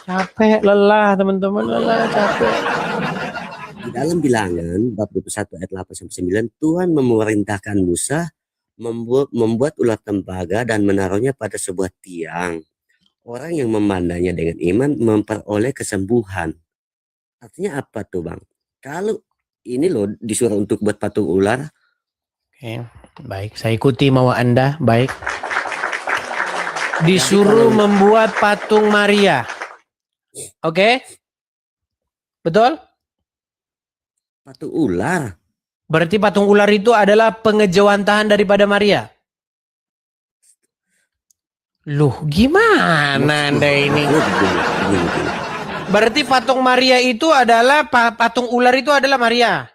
[SPEAKER 1] Capek, lelah teman-teman, lelah, capek.
[SPEAKER 3] Di dalam Bilangan bab 21 ayat 8 sampai 9, Tuhan memerintahkan Musa membuat ular tembaga dan menaruhnya pada sebuah tiang. Orang yang memandangnya dengan iman memperoleh kesembuhan. Artinya apa tuh Bang? Kalau ini loh disuruh untuk buat patung ular.
[SPEAKER 1] Oke, baik. Saya ikuti mau Anda, baik. Disuruh membuat patung Maria. Oke? Betul?
[SPEAKER 3] Patung ular.
[SPEAKER 1] Berarti patung ular itu adalah pengejawantahan daripada Maria. Loh, gimana Anda ini? Berarti patung Maria itu adalah, patung ular itu adalah Maria.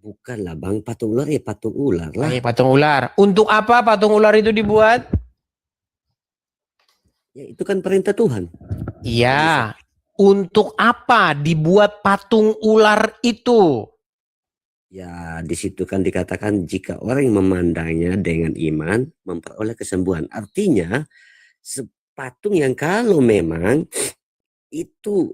[SPEAKER 3] Bukan lah Bang, patung ular ya patung ular lah.
[SPEAKER 1] Patung ular. Untuk apa patung ular itu dibuat?
[SPEAKER 3] Ya itu kan perintah Tuhan.
[SPEAKER 1] Iya. Untuk apa dibuat patung ular itu?
[SPEAKER 3] Ya di situ kan dikatakan jika orang yang memandangnya dengan iman memperoleh kesembuhan. Artinya patung yang kalau memang itu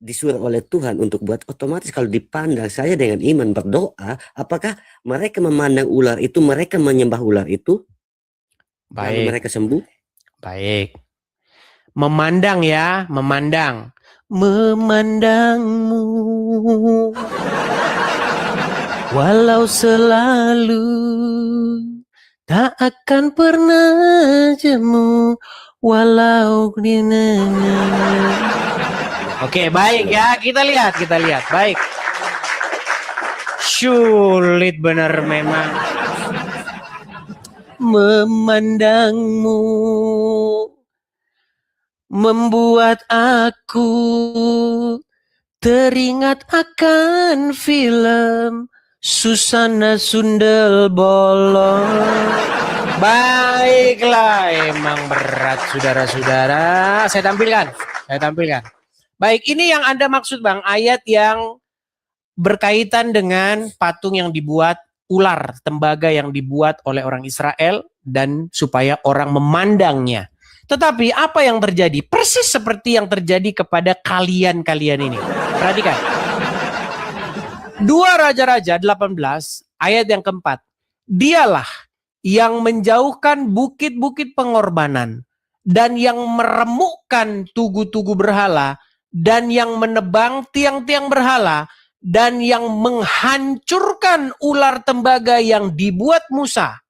[SPEAKER 3] disuruh oleh Tuhan untuk buat, otomatis kalau dipandang saya dengan iman berdoa, apakah mereka memandang ular itu, mereka menyembah ular itu? Baik. Lalu mereka sembuh?
[SPEAKER 1] Baik. Memandang ya, memandang. Memandangmu walau selalu tak akan pernah jemu walau dinanya. Oke, baik ya. Kita lihat. Baik. Sulit benar memang. Memandangmu membuat aku teringat akan film Susana Sundel Bolong. Baiklah, emang berat saudara-saudara. Saya tampilkan. Baik, ini yang Anda maksud Bang, ayat yang berkaitan dengan patung yang dibuat, ular tembaga yang dibuat oleh orang Israel dan supaya orang memandangnya. Tetapi apa yang terjadi? Persis seperti yang terjadi kepada kalian ini. Perhatikan. 2 Raja-Raja 18 ayat yang keempat. Dialah yang menjauhkan bukit-bukit pengorbanan dan yang meremukkan tugu-tugu berhala dan yang menebang tiang-tiang berhala dan yang menghancurkan ular tembaga yang dibuat Musa.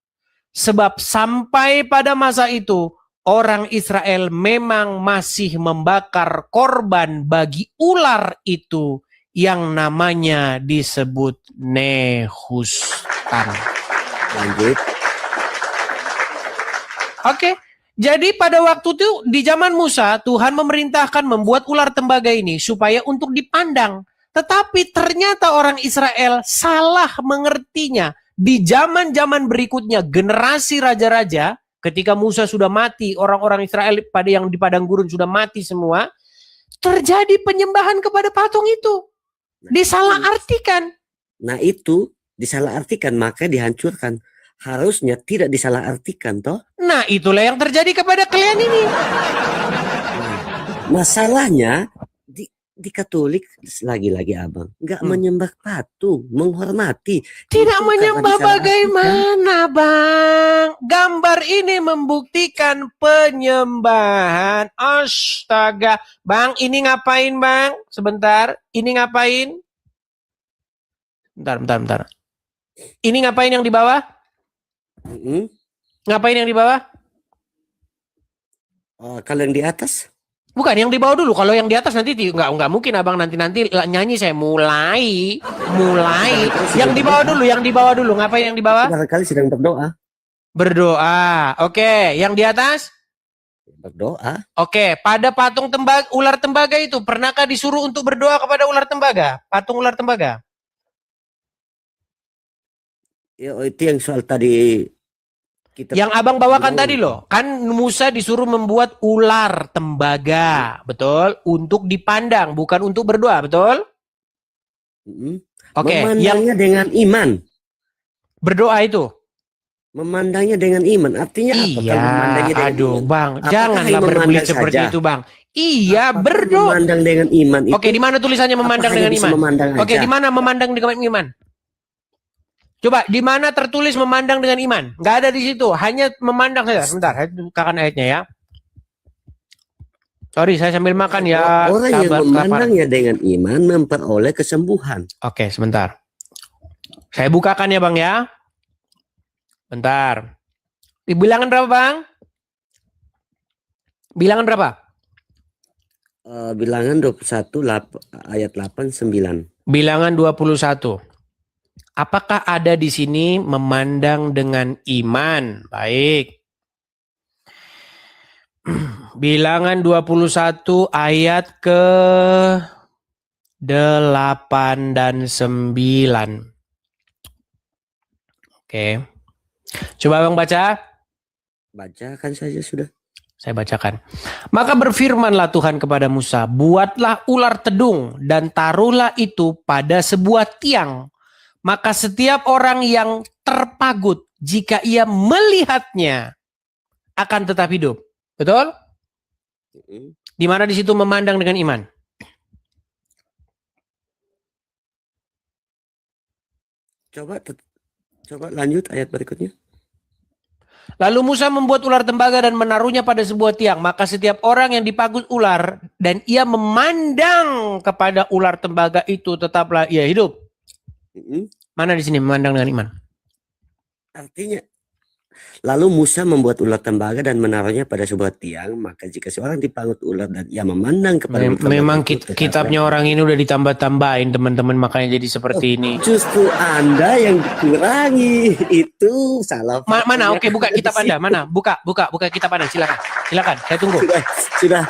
[SPEAKER 1] Sebab sampai pada masa itu orang Israel memang masih membakar korban bagi ular itu yang namanya disebut Nehustan.
[SPEAKER 3] Lanjut.
[SPEAKER 1] Oke. Jadi pada waktu itu di zaman Musa Tuhan memerintahkan membuat ular tembaga ini supaya untuk dipandang. Tetapi ternyata orang Israel salah mengertinya. Di zaman-zaman berikutnya generasi raja-raja ketika Musa sudah mati, orang-orang Israel pada yang di padang gurun sudah mati semua, terjadi penyembahan kepada patung itu. Disalahartikan.
[SPEAKER 3] Nah itu disalahartikan maka dihancurkan. Harusnya tidak disalahartikan toh.
[SPEAKER 1] Nah itulah yang terjadi kepada kalian ini.
[SPEAKER 3] Masalahnya di Katolik lagi-lagi abang nggak menyembah patung, menghormati.
[SPEAKER 1] Tidak menyembah bagaimana bang? Gambar ini membuktikan penyembahan. Astaga, bang ini ngapain bang? Sebentar, ini ngapain? Bentar. Ini ngapain yang di bawah? Ngapain yang di bawah?
[SPEAKER 3] Kalau yang di atas?
[SPEAKER 1] Bukan, yang di bawah dulu. Kalau yang di atas nanti nggak mungkin abang nanti nyanyi saya mulai. Yang di bawah dulu. Ngapain yang di bawah?
[SPEAKER 3] Barangkali sedang berdoa.
[SPEAKER 1] Berdoa. Oke, yang di atas?
[SPEAKER 3] Berdoa.
[SPEAKER 1] Oke, pada patung ular tembaga itu pernahkah disuruh untuk berdoa kepada ular tembaga? Patung ular tembaga?
[SPEAKER 3] Ya, itu yang soal tadi
[SPEAKER 1] yang abang bawakan tadi loh, kan Musa disuruh membuat ular tembaga, betul? Untuk dipandang, bukan untuk berdoa, betul?
[SPEAKER 3] Oke. Memandangnya dengan iman.
[SPEAKER 1] Berdoa itu?
[SPEAKER 3] Memandangnya dengan iman, artinya apa?
[SPEAKER 1] Iya, aduh
[SPEAKER 3] iman?
[SPEAKER 1] bang, janganlah berbelit seperti itu bang. Iya, berdoa.
[SPEAKER 3] Memandang dengan iman itu.
[SPEAKER 1] Oke, di mana tulisannya memandang dengan iman? Oke, di mana memandang dengan iman? Coba, di mana tertulis memandang dengan iman? Nggak ada di situ, hanya memandang saja. Sebentar, saya bukakan ayatnya ya. Sorry, saya sambil makan ya.
[SPEAKER 3] Orang yang memandangnya dengan iman memperoleh kesembuhan.
[SPEAKER 1] Oke, sebentar. Saya bukakan ya bang ya. Bentar. Di bilangan berapa bang? Bilangan berapa?
[SPEAKER 3] Bilangan 21 ayat 8-9.
[SPEAKER 1] Bilangan 21. Apakah ada di sini memandang dengan iman? Baik. Bilangan 21 ayat ke 8 dan 9. Oke. Coba bang baca.
[SPEAKER 3] Bacakan saja sudah.
[SPEAKER 1] Saya bacakan. Maka berfirmanlah Tuhan kepada Musa, buatlah ular tedung dan taruhlah itu pada sebuah tiang. Maka setiap orang yang terpagut jika ia melihatnya akan tetap hidup. Betul? Di mana di situ memandang dengan iman?
[SPEAKER 3] Coba lanjut ayat berikutnya.
[SPEAKER 1] Lalu Musa membuat ular tembaga dan menaruhnya pada sebuah tiang. Maka setiap orang yang dipagut ular dan ia memandang kepada ular tembaga itu tetaplah ia hidup. Mana di sini memandang dengan iman?
[SPEAKER 3] Artinya, lalu Musa membuat ular tembaga dan menaruhnya pada sebuah tiang. Maka jika seorang dipagut ular dan ia memandang kepada
[SPEAKER 1] memang kitabnya orang ini udah ditambah-tambahin teman-teman, makanya jadi seperti ini.
[SPEAKER 3] Justru Anda yang dikurangi, itu salah.
[SPEAKER 1] Mana? Oke, buka kitab Anda. Mana? Buka kitab Anda. Silakan. Saya tunggu.
[SPEAKER 3] Sudah.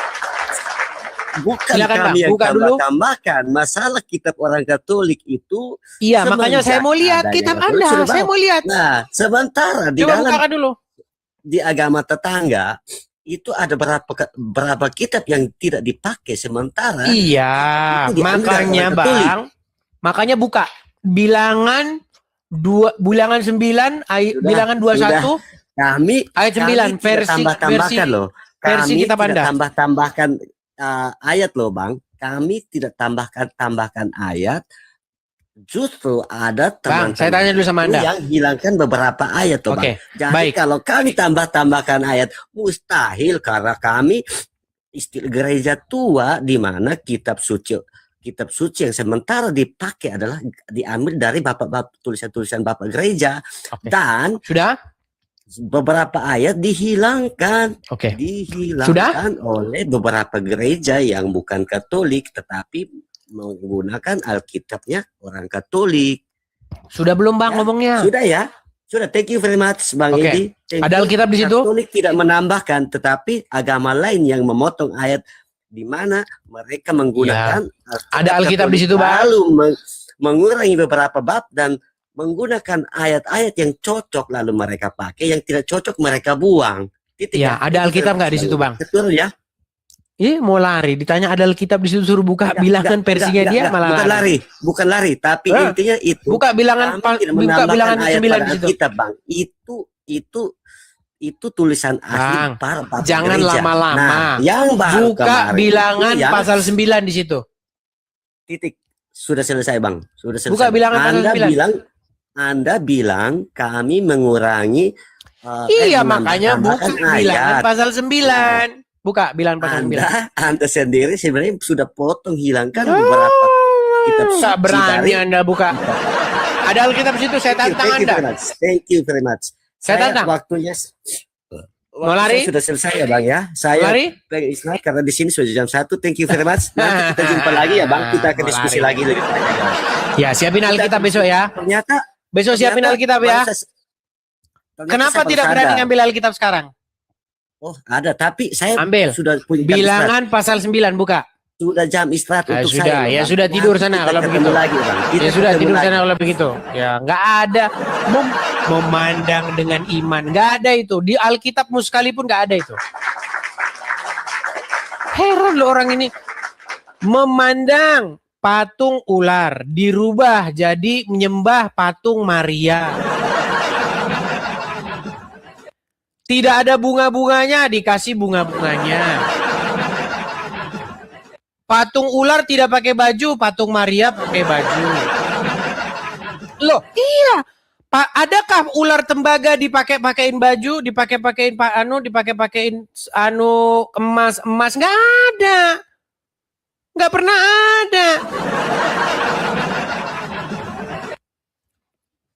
[SPEAKER 3] Bukan
[SPEAKER 1] silakan,
[SPEAKER 3] kami yang
[SPEAKER 1] buka dulu.
[SPEAKER 3] Tambahkan masalah kitab orang Katolik itu.
[SPEAKER 1] Iya, makanya saya mau lihat kitab Anda. Saya mau lihat.
[SPEAKER 3] Nah, sementara di
[SPEAKER 1] coba
[SPEAKER 3] dalam
[SPEAKER 1] bukakan dulu.
[SPEAKER 3] Di agama tetangga itu ada berapa kitab yang tidak dipakai, sementara
[SPEAKER 1] iya, makanya bang, makanya buka bilangan 9 bilangan 21
[SPEAKER 3] kami
[SPEAKER 1] ayat 9 versi kitab Anda.
[SPEAKER 3] Tambah-tambahkan ayat loh bang, kami tidak tambahkan ayat, Justru ada
[SPEAKER 1] Bang, saya tanya dulu sama Anda.
[SPEAKER 3] Yang hilangkan beberapa ayat tuh, Bang. Jadi baik. Kalau kami tambahkan ayat, mustahil karena kami istilah gereja tua di mana kitab suci yang sementara dipakai adalah diambil dari bapak-bapak tulisan-tulisan bapak gereja. Dan
[SPEAKER 1] sudah
[SPEAKER 3] beberapa ayat dihilangkan. Dihilangkan oleh beberapa gereja yang bukan Katolik tetapi menggunakan Alkitabnya orang Katolik.
[SPEAKER 1] Sudah belum Bang ngomongnya?
[SPEAKER 3] Sudah ya. Sudah, thank you very much Bang Edi.
[SPEAKER 1] Ada Alkitab di situ?
[SPEAKER 3] Katolik tidak menambahkan, tetapi agama lain yang memotong ayat di mana mereka menggunakan
[SPEAKER 1] ada Alkitab di situ, Bang.
[SPEAKER 3] Lalu mengurangi beberapa bab dan menggunakan ayat-ayat yang cocok lalu mereka pakai, yang tidak cocok mereka buang.
[SPEAKER 1] Iya, ada Alkitab nggak di situ, Bang?
[SPEAKER 3] Betul ya.
[SPEAKER 1] Mau lari, ditanya ada Alkitab di situ, suruh buka bilangan versinya dia malah
[SPEAKER 3] bukan lari, tapi intinya itu.
[SPEAKER 1] Buka bilangan 9 di situ.
[SPEAKER 3] Alkitab, Bang. Itu tulisan asli para bapak
[SPEAKER 1] jangan
[SPEAKER 3] gereja.
[SPEAKER 1] Lama-lama.
[SPEAKER 3] Nah, yang baru
[SPEAKER 1] buka bilangan pasal 9 di situ.
[SPEAKER 3] Titik. Sudah selesai, Bang. Sudah selesai.
[SPEAKER 1] Buka bilangan pasal 9.
[SPEAKER 3] Anda bilang kami mengurangi
[SPEAKER 1] iya, makanya buka bilangan pasal 9. Buka bilangan pasal 9.
[SPEAKER 3] Anda sendiri sebenarnya sudah potong hilangkan beberapa kitab suci.
[SPEAKER 1] Tak berani Anda buka. Ada Alkitab situ, saya tantang Anda.
[SPEAKER 3] Thank you very much.
[SPEAKER 1] Saya tantang.
[SPEAKER 3] Waktunya
[SPEAKER 1] mau lari?
[SPEAKER 3] Sudah selesai ya Bang ya. Saya pengen istirahat karena di sini sudah jam 1. Thank you very much. Nanti kita jumpa lagi ya Bang. Kita akan diskusi lagi.
[SPEAKER 1] Ya, siapin Alkitab besok ya.
[SPEAKER 3] Ternyata
[SPEAKER 1] besok siapin Alkitab ya. Kenapa tidak berani ngambil Alkitab sekarang?
[SPEAKER 3] Oh, ada, tapi saya
[SPEAKER 1] sudah punya bilangan pasal 9, buka.
[SPEAKER 3] Sudah jam istirahat untuk
[SPEAKER 1] sudah,
[SPEAKER 3] saya.
[SPEAKER 1] Sudah tidur sana kalau begitu.
[SPEAKER 3] Lagi, Bang.
[SPEAKER 1] Sudah tidur sana kalau begitu. Ya, nggak ada memandang dengan iman. Nggak ada itu. Di Alkitabmu sekalipun nggak ada itu. Heran loh orang ini. Memandang patung ular dirubah jadi menyembah patung Maria. Tidak ada bunga-bunganya, dikasih bunga-bunganya. Patung ular tidak pakai baju, patung Maria pakai baju. Loh, iya. Adakah ular tembaga dipakai-pakein baju, dipakai-pakein dipakai-pakein emas? Nggak ada. Nggak pernah ada.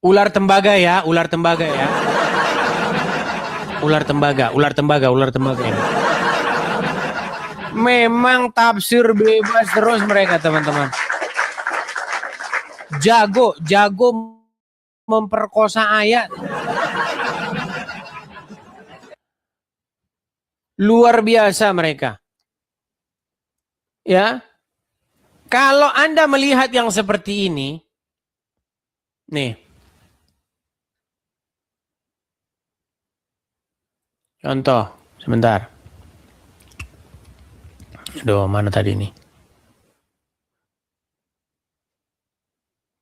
[SPEAKER 1] Ular tembaga ya, ular tembaga ya. Ular tembaga ini. Memang tafsir bebas terus mereka teman-teman. Jago memperkosa ayat. Luar biasa mereka. Ya. Kalau Anda melihat yang seperti ini, nih. Contoh, sebentar. Aduh, mana tadi ini?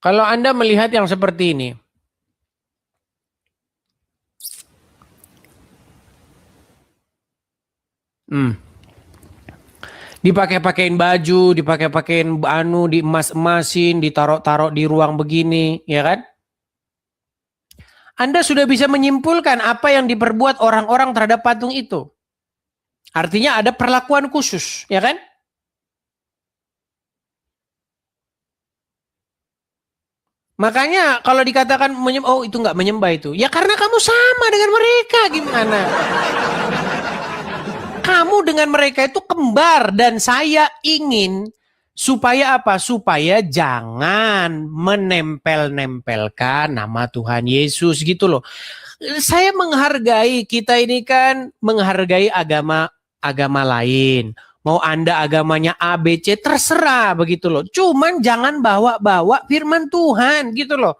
[SPEAKER 1] Kalau Anda melihat yang seperti ini. Dipakai-pakein baju, dipakai-pakein diemas-emasin, ditaruh-taruh di ruang begini, ya kan? Anda sudah bisa menyimpulkan apa yang diperbuat orang-orang terhadap patung itu. Artinya ada perlakuan khusus, ya kan? Makanya kalau dikatakan oh itu nggak menyembah itu, ya karena kamu sama dengan mereka, gimana? Kamu dengan mereka itu kembar dan saya ingin supaya apa? Supaya jangan menempel-nempelkan nama Tuhan Yesus gitu loh. Saya menghargai, kita ini kan menghargai agama lain. Mau Anda agamanya A, B, C, terserah begitu loh. Cuman jangan bawa-bawa firman Tuhan gitu loh.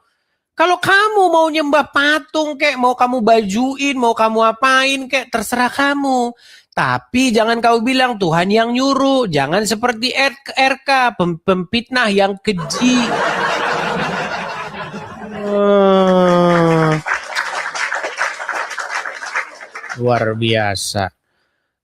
[SPEAKER 1] Kalau kamu mau nyembah patung kek, mau kamu bajuin, mau kamu apain kek, terserah kamu. Tapi jangan kau bilang Tuhan yang nyuruh. Jangan seperti RK, pempitnah yang keji. Luar biasa.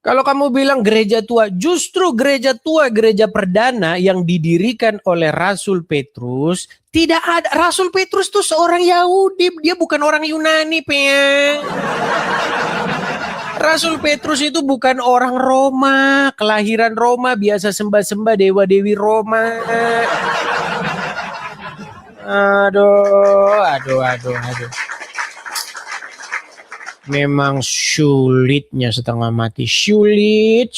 [SPEAKER 1] Kalau kamu bilang gereja tua, justru gereja tua, gereja perdana yang didirikan oleh Rasul Petrus, tidak ada. Rasul Petrus itu seorang Yahudi, dia bukan orang Yunani, Peng. Rasul Petrus itu bukan orang Roma, kelahiran Roma, biasa sembah-sembah dewa-dewi Roma. Aduh. Memang sulitnya setengah mati. Sulit.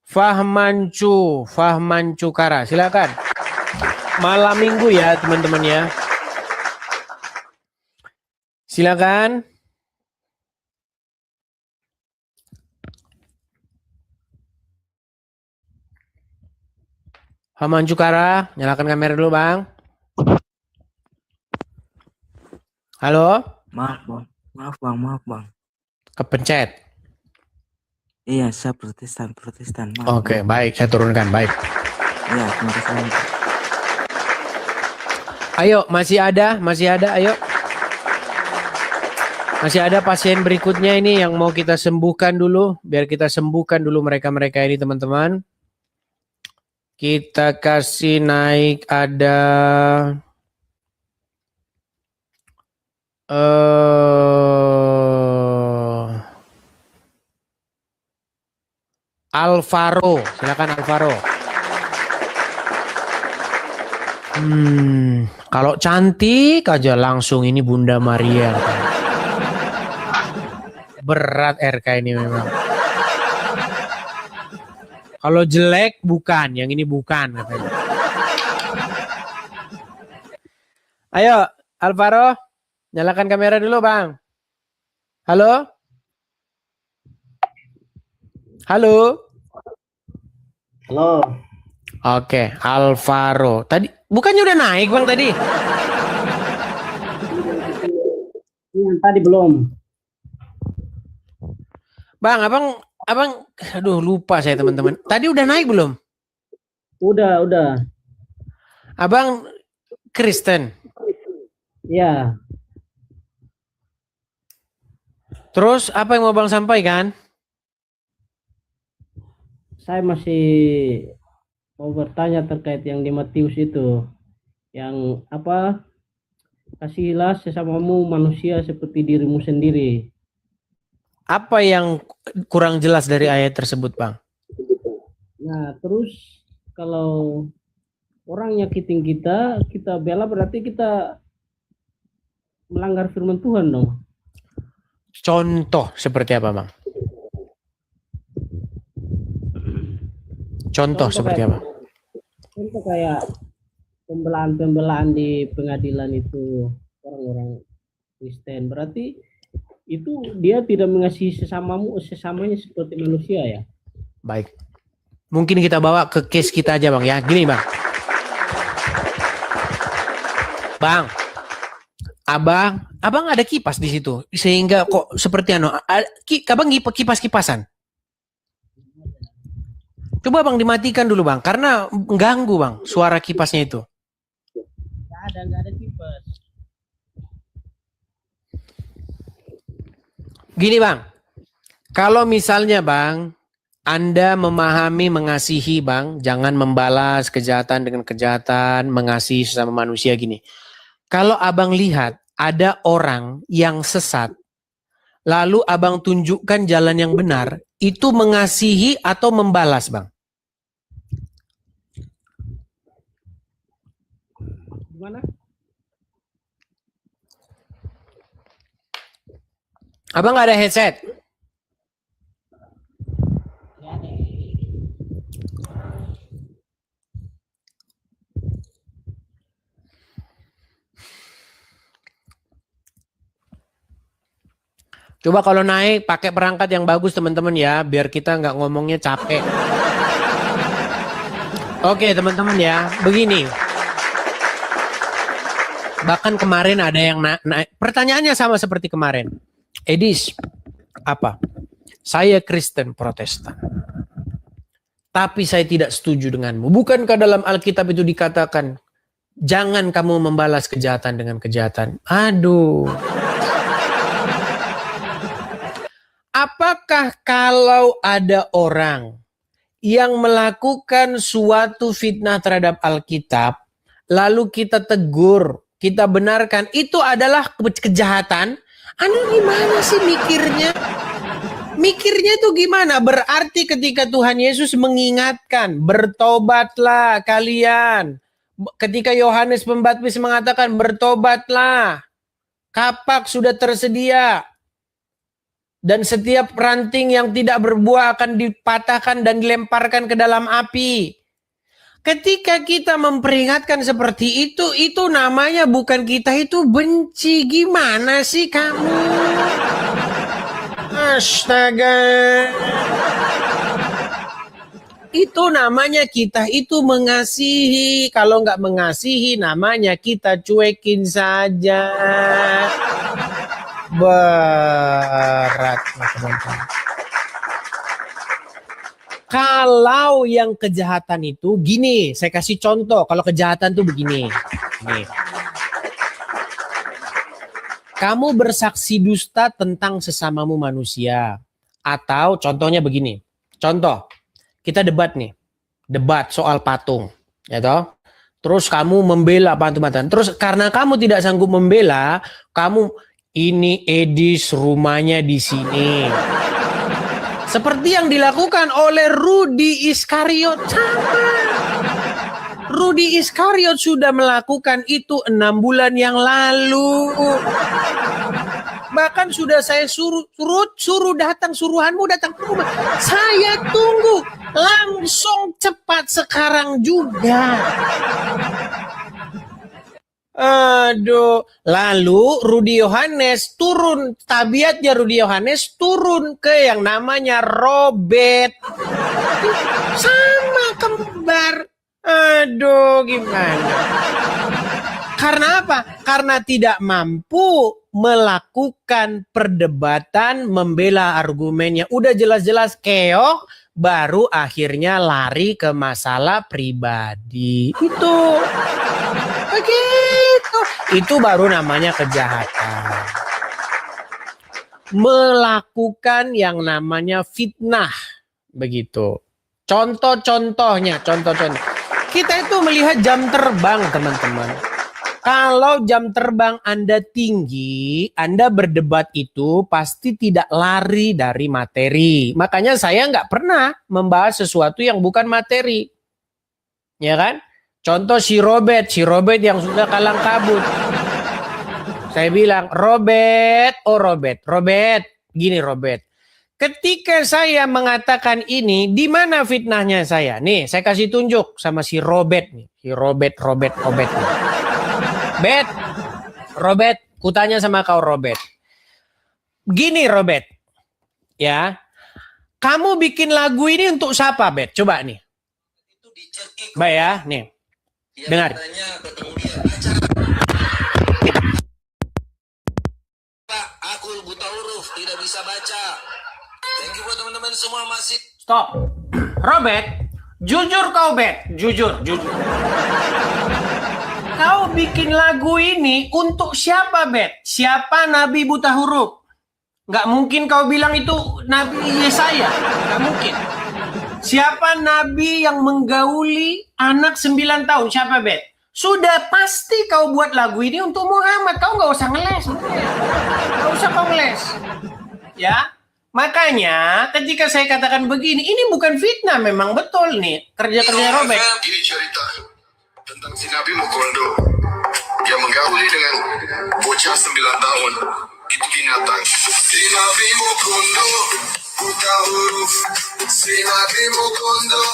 [SPEAKER 1] Fahmancu Kara, silakan. Malam minggu ya teman-teman ya. Silakan. Fahmancu Kara, nyalakan kamera dulu bang. Halo?
[SPEAKER 4] Maaf bang.
[SPEAKER 1] Kepencet.
[SPEAKER 4] Iya, saya Protestan.
[SPEAKER 1] Oke, baik, saya turunkan, baik.
[SPEAKER 4] Iya, terima kasih.
[SPEAKER 1] Ayo, masih ada, ayo. Masih ada pasien berikutnya ini yang mau kita sembuhkan dulu, biar kita sembuhkan dulu mereka-mereka ini teman-teman. Kita kasih naik ada Alvaro, silakan Alvaro. Kalau cantik aja langsung ini Bunda Maria. Berat RK ini memang. Kalau jelek bukan, yang ini bukan katanya. Ayo Alvaro, nyalakan kamera dulu bang. Halo? Halo. Oke, Alvaro. Tadi bukannya udah naik bang tadi?
[SPEAKER 5] Yang tadi belum.
[SPEAKER 1] Bang, abang, aduh lupa saya teman-teman. Tadi udah naik belum?
[SPEAKER 5] Udah.
[SPEAKER 1] Abang Kristen.
[SPEAKER 5] Ya.
[SPEAKER 1] Terus apa yang mau bang sampaikan?
[SPEAKER 5] Saya masih mau bertanya terkait yang di Matius itu. Yang apa? Kasihilah sesamamu manusia seperti dirimu sendiri.
[SPEAKER 1] Apa yang kurang jelas dari ayat tersebut, Bang?
[SPEAKER 5] Nah, terus kalau orang nyakitin kita, kita bela berarti kita melanggar firman Tuhan dong.
[SPEAKER 1] Contoh seperti apa, Bang? Contoh seperti apa?
[SPEAKER 5] Contoh kayak pembelaan di pengadilan itu orang-orang Kristen, berarti itu dia tidak mengasihi sesamanya seperti manusia ya.
[SPEAKER 1] Baik. Mungkin kita bawa ke case kita aja bang ya. Gini bang. Bang. Abang ada kipas di situ. Sehingga kok seperti abang kipas-kipasan. Coba bang dimatikan dulu bang. Karena mengganggu bang suara kipasnya itu.
[SPEAKER 5] Nggak ada kipas.
[SPEAKER 1] Gini bang, kalau misalnya bang, Anda memahami, mengasihi bang, jangan membalas kejahatan dengan kejahatan, mengasihi sesama manusia gini. Kalau abang lihat ada orang yang sesat, lalu abang tunjukkan jalan yang benar, itu mengasihi atau membalas bang?
[SPEAKER 5] Gimana?
[SPEAKER 1] Abang nggak ada headset? Coba kalau naik pakai perangkat yang bagus teman-teman ya, biar kita nggak ngomongnya capek. Oke teman-teman ya, begini. Bahkan kemarin ada yang naik. Pertanyaannya sama seperti kemarin. Edis, apa? Saya Kristen Protestan. Tapi saya tidak setuju denganmu. Bukankah dalam Alkitab itu dikatakan, jangan kamu membalas kejahatan dengan kejahatan? Aduh. Apakah kalau ada orang yang melakukan suatu fitnah terhadap Alkitab, lalu kita tegur, kita benarkan, itu adalah kejahatan? Anda gimana sih mikirnya? Mikirnya itu gimana? Berarti ketika Tuhan Yesus mengingatkan, bertobatlah kalian. Ketika Yohanes Pembaptis mengatakan, bertobatlah. Kapak sudah tersedia. Dan setiap ranting yang tidak berbuah akan dipatahkan dan dilemparkan ke dalam api. Ketika kita memperingatkan seperti itu namanya bukan kita itu benci. Gimana sih kamu? Astaga. Itu namanya kita itu mengasihi. Kalau nggak mengasihi namanya kita cuekin saja. Berat, teman-teman. Kalau yang kejahatan itu gini, saya kasih contoh. Kalau kejahatan itu begini. Nih. Kamu bersaksi dusta tentang sesamamu manusia. Atau contohnya begini. Contoh, kita debat nih. Debat soal patung. Ya toh? Terus kamu membela patung-patung. Terus karena kamu tidak sanggup membela, kamu ini Edis rumahnya di sini. Seperti yang dilakukan oleh Rudi Iskariot. Sama. Rudi Iskariot sudah melakukan itu 6 bulan yang lalu. Bahkan sudah saya suruh datang, suruhanmu datang ke rumah. Saya tunggu langsung cepat sekarang juga. Aduh, lalu Rudi Yohanes turun, tabiatnya Rudi Yohanes turun ke yang namanya Robert. Sama kembar. Aduh, gimana? Karena apa? Karena tidak mampu melakukan perdebatan, membela argumennya. Udah jelas-jelas keok, baru akhirnya lari ke masalah pribadi. Itu. Begitu. Itu baru namanya kejahatan. Melakukan yang namanya fitnah. Begitu. Contoh-contohnya. Kita itu melihat jam terbang, teman-teman. Kalau jam terbang Anda tinggi, Anda berdebat itu pasti tidak lari dari materi. Makanya saya nggak pernah membahas sesuatu yang bukan materi. Ya kan? Contoh si Robert yang sudah kalang kabut. Saya bilang, Robert, gini Robert. Ketika saya mengatakan ini, di mana fitnahnya saya? Nih, saya kasih tunjuk sama si Robert nih. Si Robert. Robert, kutanya sama kau Robert. Gini Robert, ya. Kamu bikin lagu ini untuk siapa, Bet? Coba nih. Baik ya, nih. Dengar.
[SPEAKER 6] Aku buta huruf, tidak bisa baca. Thank you buat teman-teman semua masih.
[SPEAKER 1] Stop. Robert, jujur kau, Bet. Jujur. Kau bikin lagu ini untuk siapa, Bet? Siapa Nabi buta huruf? Nggak mungkin kau bilang itu Nabi Yesaya. Nggak mungkin. Siapa Nabi yang menggauli anak 9 tahun? Siapa, Bet? Sudah pasti kau buat lagu ini untuk Muhammad. Kau nggak usah ngeles. Nggak usah kau ngeles. Ya. Makanya ketika saya katakan begini, ini bukan fitnah, memang betul nih kerja-kerja Robert.
[SPEAKER 6] Ini cerita tentang si Nabi Mokondo yang menggauli dengan bocah 9 tahun. Itu binatang. Si Nabi Mokondo buta huruf. Si Nabi Mokondo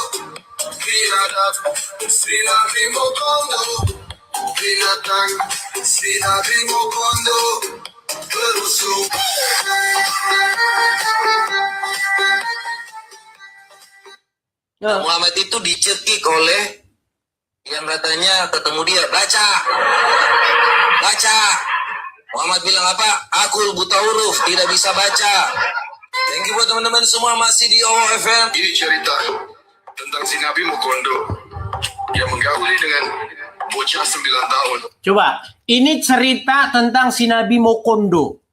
[SPEAKER 6] binatang. Si Nabi Mokondo binatang. Si Nabi Mokondo berusuk. Muhammad itu dicekik oleh yang katanya ketemu dia, baca. Muhammad bilang apa? Aku buta huruf, tidak bisa baca. Thank you buat teman-teman semua masih di OFM. Ini cerita tentang si Nabi Mokondo yang menggauli dengan bocah 9 tahun.
[SPEAKER 1] Coba, ini cerita tentang si Nabi Mokondo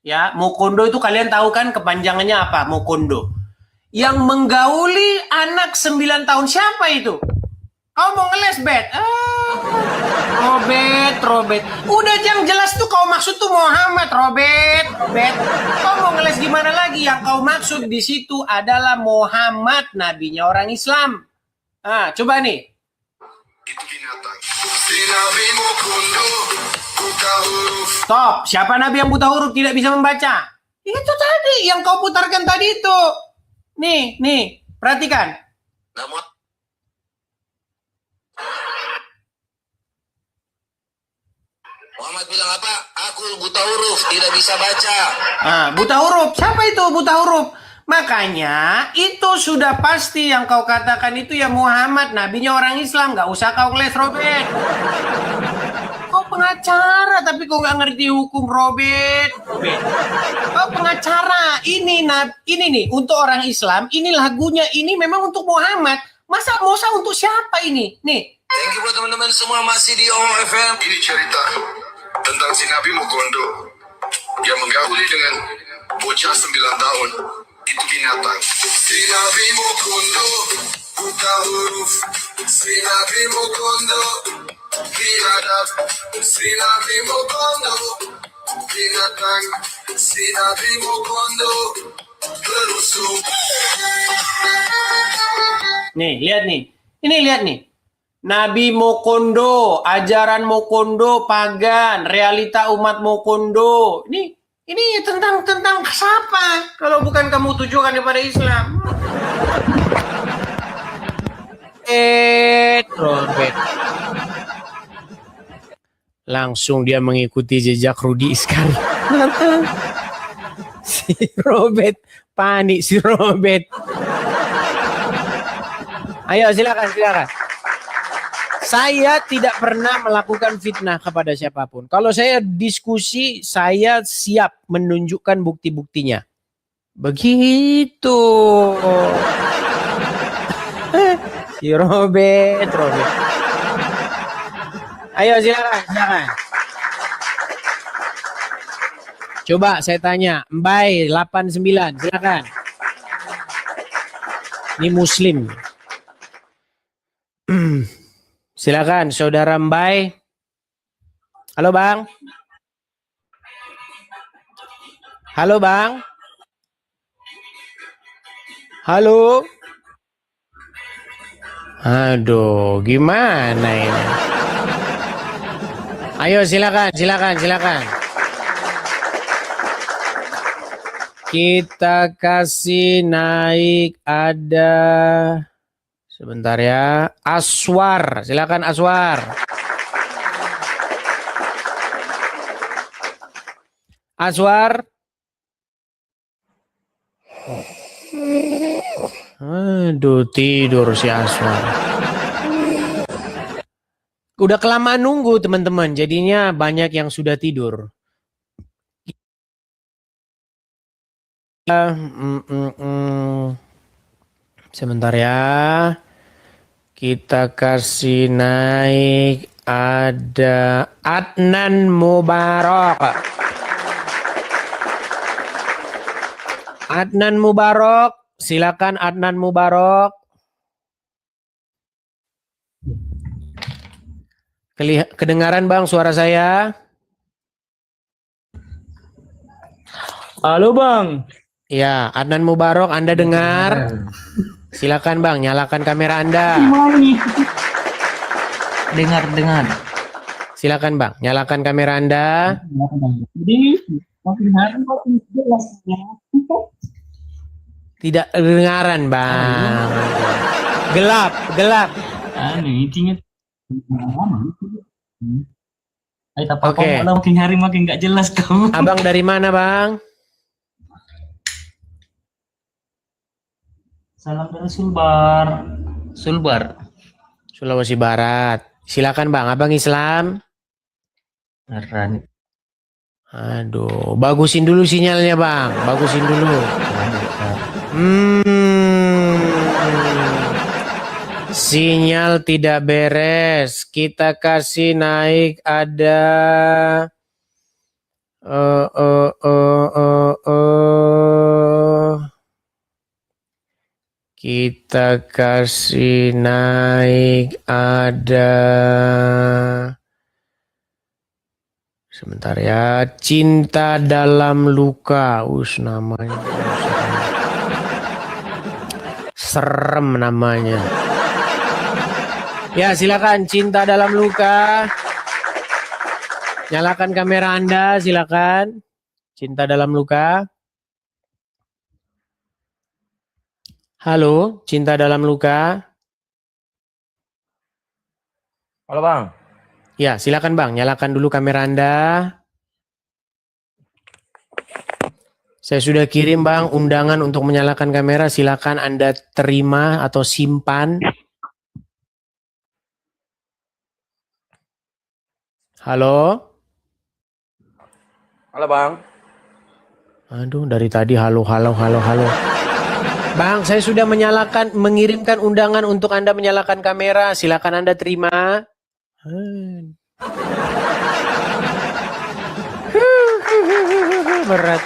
[SPEAKER 1] Ya, Mukondo itu kalian tahu kan kepanjangannya apa? Mukondo. Yang menggauli anak 9 tahun siapa itu? Kau mau ngeles, Bet? Robert. Udah yang jelas tuh kau maksud tuh Muhammad, Robert. Bet. Kau mau ngeles gimana lagi? Yang kau maksud di situ adalah Muhammad, nabinya orang Islam. Coba nih.
[SPEAKER 6] Itu binatang. Si Nabi Mukondo buta huruf.
[SPEAKER 1] Stop. Siapa nabi yang buta huruf tidak bisa membaca? Itu tadi yang kau putarkan tadi itu. Nih, perhatikan.
[SPEAKER 6] Namun Muhammad bilang apa? Aku buta huruf, tidak bisa baca.
[SPEAKER 1] Buta huruf. Siapa itu buta huruf? Makanya itu sudah pasti yang kau katakan itu ya Muhammad, nabinya orang Islam. Gak usah kau keles, Robert. Kau pengacara tapi kau gak ngerti hukum, Robert. Kau pengacara. Ini nih untuk orang Islam. Ini lagunya ini memang untuk Muhammad. Masa untuk siapa ini? Nih.
[SPEAKER 6] Thank you buat teman-teman semua masih di OFM. Ini cerita tentang si Nabi Mukondo yang menggauli dengan bocah 9 tahun. Itu binatang. Si Nabi Mukondo buta huruf. Si Nabi Mukondo biadab. Si Nabi Mukondo binatang. Si Nabi Mukondo berusuh.
[SPEAKER 1] Nih, lihat nih. Ini lihat nih. Nabi Mukondo, ajaran Mukondo, pagan, realita umat Mukondo. Ini tentang siapa? Kalau bukan kamu tujukan kepada Islam. Robert. Langsung dia mengikuti jejak Rudi Iskandar. Si Robert panik si Robert. Ayo silakan. Saya tidak pernah melakukan fitnah kepada siapapun. Kalau saya diskusi, saya siap menunjukkan bukti-buktinya. Begitu. Si Robert. Ayo silakan. Coba saya tanya, Mbay 89, silakan. Ini Muslim. Silakan Saudara Mbay. Halo Bang. Halo. Aduh, gimana ini? Ayo silakan. Kita kasih naik ada. Sebentar ya. Aswar. Silakan Aswar. Aduh, tidur si Aswar. Udah kelamaan nunggu teman-teman. Jadinya banyak yang sudah tidur. Sebentar ya. Kita kasih naik ada Adnan Mubarak. Silakan Adnan Mubarak. Kedengaran Bang suara saya?
[SPEAKER 7] Halo Bang.
[SPEAKER 1] Ya, Adnan Mubarak, Anda dengar? Silakan Bang, nyalakan kamera Anda.
[SPEAKER 7] Dengar.
[SPEAKER 1] Silakan Bang, nyalakan kamera Anda.
[SPEAKER 7] Jadi makin hari makin jelas ya.
[SPEAKER 1] Tidak kedengaran Bang. Gelap.
[SPEAKER 7] Intinya. Oke. Makin hari makin nggak jelas kamu.
[SPEAKER 1] Abang dari mana Bang?
[SPEAKER 7] Salam dari Sulbar.
[SPEAKER 1] Sulawesi Barat. Silakan Bang, Abang Islam. Aduh, bagusin dulu sinyalnya Bang. Sinyal tidak beres. Kita kasih naik ada Kita kasih naik ada. Sebentar ya. Cinta dalam luka. Namanya. Serem namanya. Ya, silakan Cinta dalam luka. Nyalakan kamera Anda, silakan. Cinta dalam luka. Halo, Cinta dalam luka.
[SPEAKER 8] Halo Bang.
[SPEAKER 1] Ya, silakan Bang, nyalakan dulu kamera Anda. Saya sudah kirim Bang undangan untuk menyalakan kamera, silakan Anda terima atau simpan. Halo?
[SPEAKER 8] Halo Bang.
[SPEAKER 1] Aduh, dari tadi halo. Bang, saya sudah mengirimkan undangan untuk Anda menyalakan kamera. Silakan Anda terima. Berat.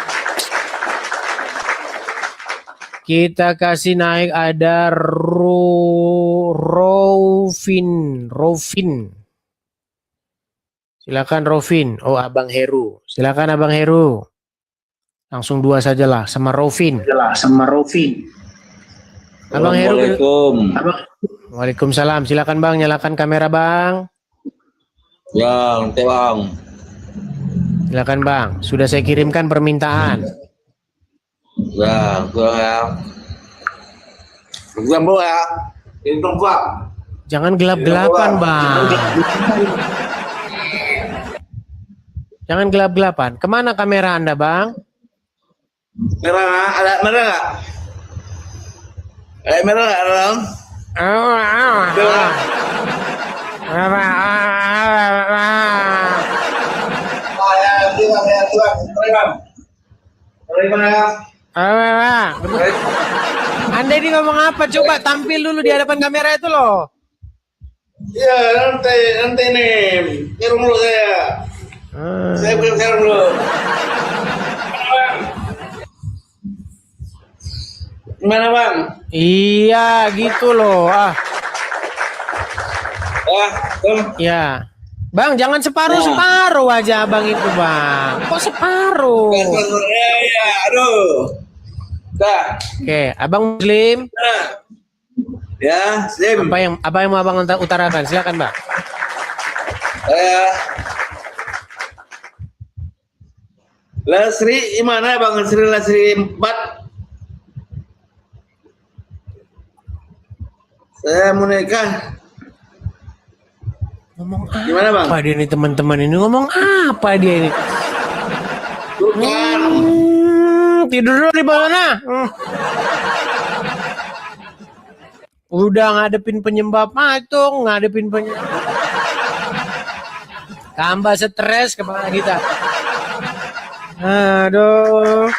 [SPEAKER 1] Kita kasih naik ada Rovin. Silakan Rovin. Oh, Abang Heru. Silakan Abang Heru. Langsung 2 sajalah sama Rovin. Abang Heru. Waalaikumsalam. Silakan Bang, nyalakan kamera Bang.
[SPEAKER 8] Ya, nanti Bang.
[SPEAKER 1] Silakan Bang. Sudah saya kirimkan permintaan.
[SPEAKER 8] Ya,
[SPEAKER 1] Jangan gelap-gelapan Bang. Jangan gelap-gelapan. Kemana kamera Anda Bang?
[SPEAKER 8] Ada merah nggak? Ada merah nggak Bang?
[SPEAKER 1] Anda ini ngomong apa? Coba tampil dulu di hadapan kamera itu loh.
[SPEAKER 8] Iya, nanti nih. Kirim dulu saya. Saya kirim dulu. Gimana Bang?
[SPEAKER 1] Iya, gitu loh. Ya. Bang, jangan separuh-separuh aja Abang itu Bang. Kok separuh?
[SPEAKER 8] Ya, aduh. Dah.
[SPEAKER 1] Oke, Abang Muslim.
[SPEAKER 8] Ya, Slim.
[SPEAKER 1] Apa yang mau Abang utarakan? Silakan Bang.
[SPEAKER 8] Lasri gimana Bang? Lasri 4. Saya mau nikah.
[SPEAKER 1] Ngomong
[SPEAKER 8] Gimana Bang?
[SPEAKER 1] apa dia nih teman-teman ini? Ngomong apa dia ini?
[SPEAKER 8] Bukan.
[SPEAKER 1] Tidur dulu di bawah sana. Udah ngadepin penyembah patung, tambah stres kepala kita. Aduh.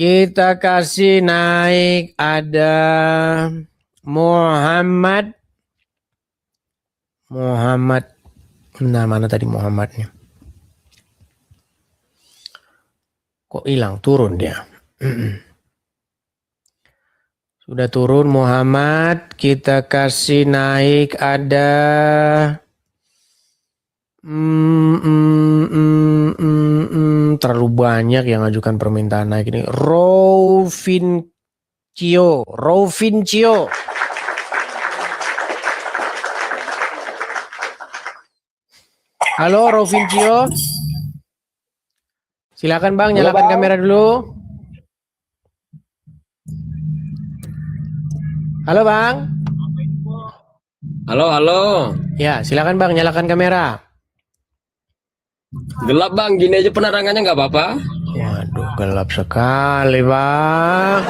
[SPEAKER 1] Kita kasih naik ada Muhammad. Nah, mana tadi Muhammadnya? Kok hilang? Turun dia. Sudah turun Muhammad. Kita kasih naik ada terlalu banyak yang ajukan permintaan naik ini. Rovincio. Halo Rovincio. Silakan Bang, nyalakan kamera dulu. Halo Bang.
[SPEAKER 9] Halo.
[SPEAKER 1] Ya, silakan Bang, nyalakan kamera.
[SPEAKER 9] Gelap Bang, gini aja penerangannya nggak apa-apa.
[SPEAKER 1] Waduh, gelap sekali Bang.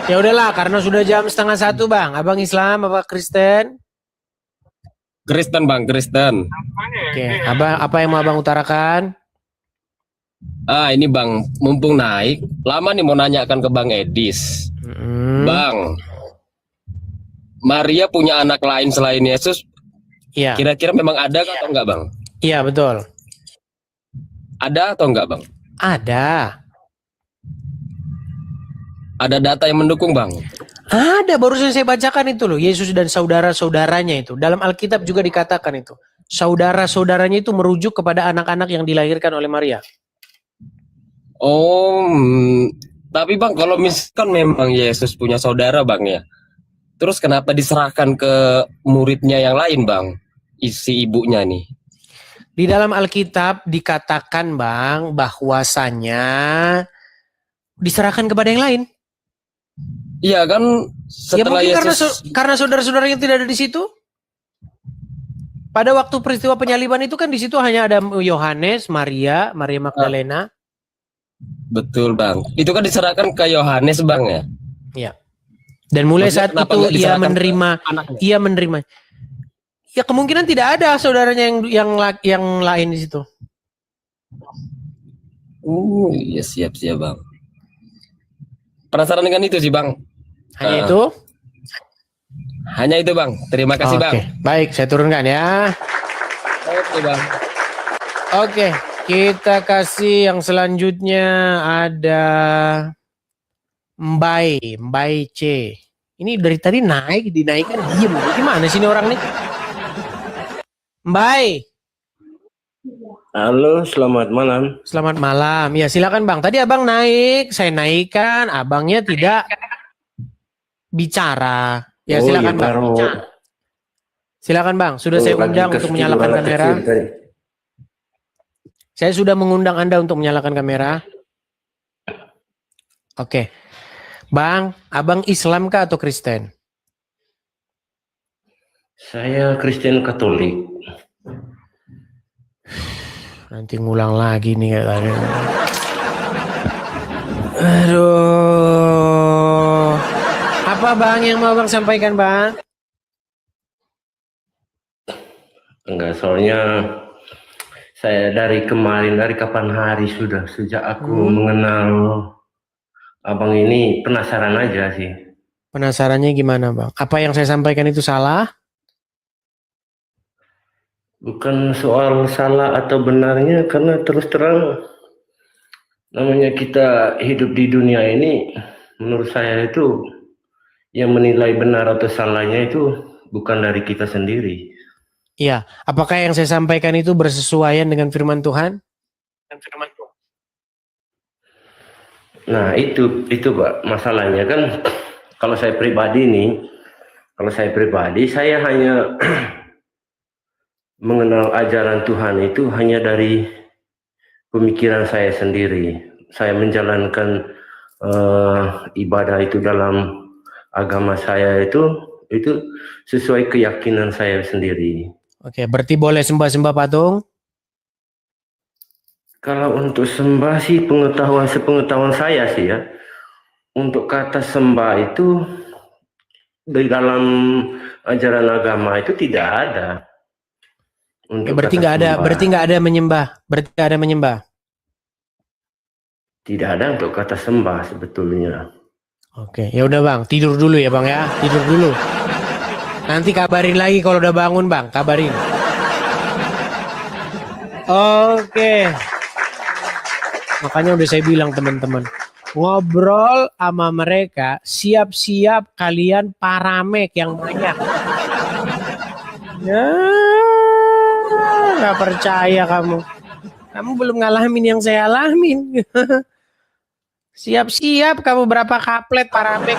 [SPEAKER 1] Ya udahlah, karena sudah jam 12:30 Bang. Abang Islam apa Kristen?
[SPEAKER 9] Kristen Bang, Kristen.
[SPEAKER 1] Oke, apa yang mau Abang utarakan?
[SPEAKER 9] Ini Bang, mumpung naik, lama nih mau nanyakan ke Bang Edis. Bang, Maria punya anak lain selain Yesus,
[SPEAKER 1] Iya.
[SPEAKER 9] Kira-kira memang ada atau enggak, Bang?
[SPEAKER 1] Iya, betul.
[SPEAKER 9] Ada atau enggak, Bang?
[SPEAKER 1] Ada.
[SPEAKER 9] Ada data yang mendukung, Bang?
[SPEAKER 1] Ada, barusan saya bacakan itu loh. Yesus dan saudara-saudaranya itu. Dalam Alkitab juga dikatakan itu. Saudara-saudaranya itu merujuk kepada anak-anak yang dilahirkan oleh Maria.
[SPEAKER 9] Oh, tapi Bang, kalau misalkan memang Yesus punya saudara, Bang ya, terus kenapa diserahkan ke muridnya yang lain, Bang? Isi ibunya nih.
[SPEAKER 1] Di dalam Alkitab dikatakan, Bang, bahwasanya diserahkan kepada yang lain.
[SPEAKER 9] Iya kan, setelah
[SPEAKER 1] ya mungkin
[SPEAKER 9] Yesus...
[SPEAKER 1] karena saudara-saudaranya tidak ada di situ. Pada waktu peristiwa penyaliban itu kan di situ hanya ada Yohanes, Maria Magdalena.
[SPEAKER 9] Betul, Bang. Itu kan diserahkan ke Yohanes, Bang ya.
[SPEAKER 1] Iya. Dan mulai saat itu ia menerima. Ya kemungkinan tidak ada saudaranya yang lain di situ.
[SPEAKER 9] Iya, siap Bang. Penasaran dengan itu sih, Bang.
[SPEAKER 1] Hanya itu?
[SPEAKER 9] Hanya itu, Bang. Terima kasih, Bang.
[SPEAKER 1] Baik, saya turunkan ya.
[SPEAKER 9] Oke, Bang.
[SPEAKER 1] Oke, kita kasih yang selanjutnya ada Mbai C. Ini dari tadi dinaikkan diem. Gimana sih ini orang nih? Mbai.
[SPEAKER 2] Halo, selamat malam.
[SPEAKER 1] Selamat malam. Ya, silakan Bang. Tadi Abang naik, saya naikkan, Abangnya tidak bicara. Ya, silakan Bang. Silakan Bang. Sudah saya undang untuk menyalakan kamera. Saya sudah mengundang Anda untuk menyalakan kamera. Oke. Bang, Abang Islam kah atau Kristen?
[SPEAKER 2] Saya Kristen Katolik.
[SPEAKER 1] Nanti ngulang lagi nih katanya. Aduh. Apa Bang yang mau Bang sampaikan, Bang?
[SPEAKER 2] Enggak, soalnya saya dari kapan hari sudah, sejak aku mengenal Abang ini penasaran aja sih.
[SPEAKER 1] Penasarannya gimana, Bang? Apa yang saya sampaikan itu salah?
[SPEAKER 2] Bukan soal salah atau benarnya, karena terus terang namanya kita hidup di dunia ini, menurut saya itu yang menilai benar atau salahnya itu bukan dari kita sendiri.
[SPEAKER 1] Iya, apakah yang saya sampaikan itu bersesuaian dengan firman Tuhan?
[SPEAKER 2] Nah, itu Pak, masalahnya kan kalau saya pribadi saya hanya mengenal ajaran Tuhan itu hanya dari pemikiran saya sendiri. Saya menjalankan ibadah itu dalam agama saya itu sesuai keyakinan saya sendiri.
[SPEAKER 1] Oke, berarti boleh sembah-sembah patung?
[SPEAKER 2] Kalau untuk sembah sih sepengetahuan saya sih ya, untuk kata sembah itu di dalam ajaran agama itu tidak ada.
[SPEAKER 1] Berarti nggak ada menyembah.
[SPEAKER 2] Tidak ada untuk kata sembah sebetulnya.
[SPEAKER 1] Oke, ya udah Bang, tidur dulu ya Bang ya, tidur dulu. Nanti kabarin lagi kalau udah bangun Bang, kabarin. Oke. Makanya udah saya bilang teman-teman, ngobrol sama mereka, siap-siap kalian paramek yang banyak. Ya, nggak percaya kamu. Kamu belum ngalamin yang saya alamin. Siap-siap kamu berapa kaplet paramek.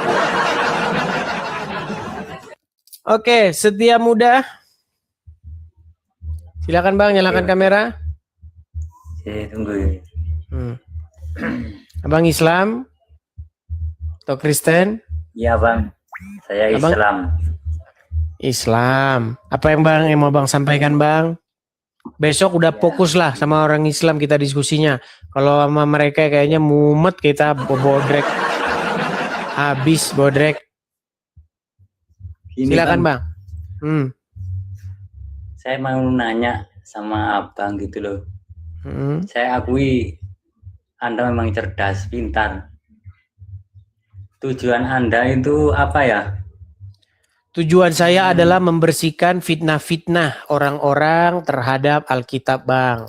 [SPEAKER 1] Oke, Setia Muda. Silakan Bang, nyalakan kamera.
[SPEAKER 4] Saya tunggu.
[SPEAKER 1] Abang Islam atau Kristen?
[SPEAKER 4] Iya Bang, saya Islam.
[SPEAKER 1] Islam. Apa yang Bang yang mau Bang sampaikan Bang? Besok udah fokus lah sama orang Islam kita diskusinya. Kalau sama mereka kayaknya mumet kita bodrek. Habis bodrek. Silakan Bang.
[SPEAKER 4] Saya mau nanya sama Abang gitu loh. Saya akui Anda memang cerdas, pintar. Tujuan Anda itu apa ya?
[SPEAKER 1] Tujuan saya adalah membersihkan fitnah-fitnah orang-orang terhadap Alkitab, Bang.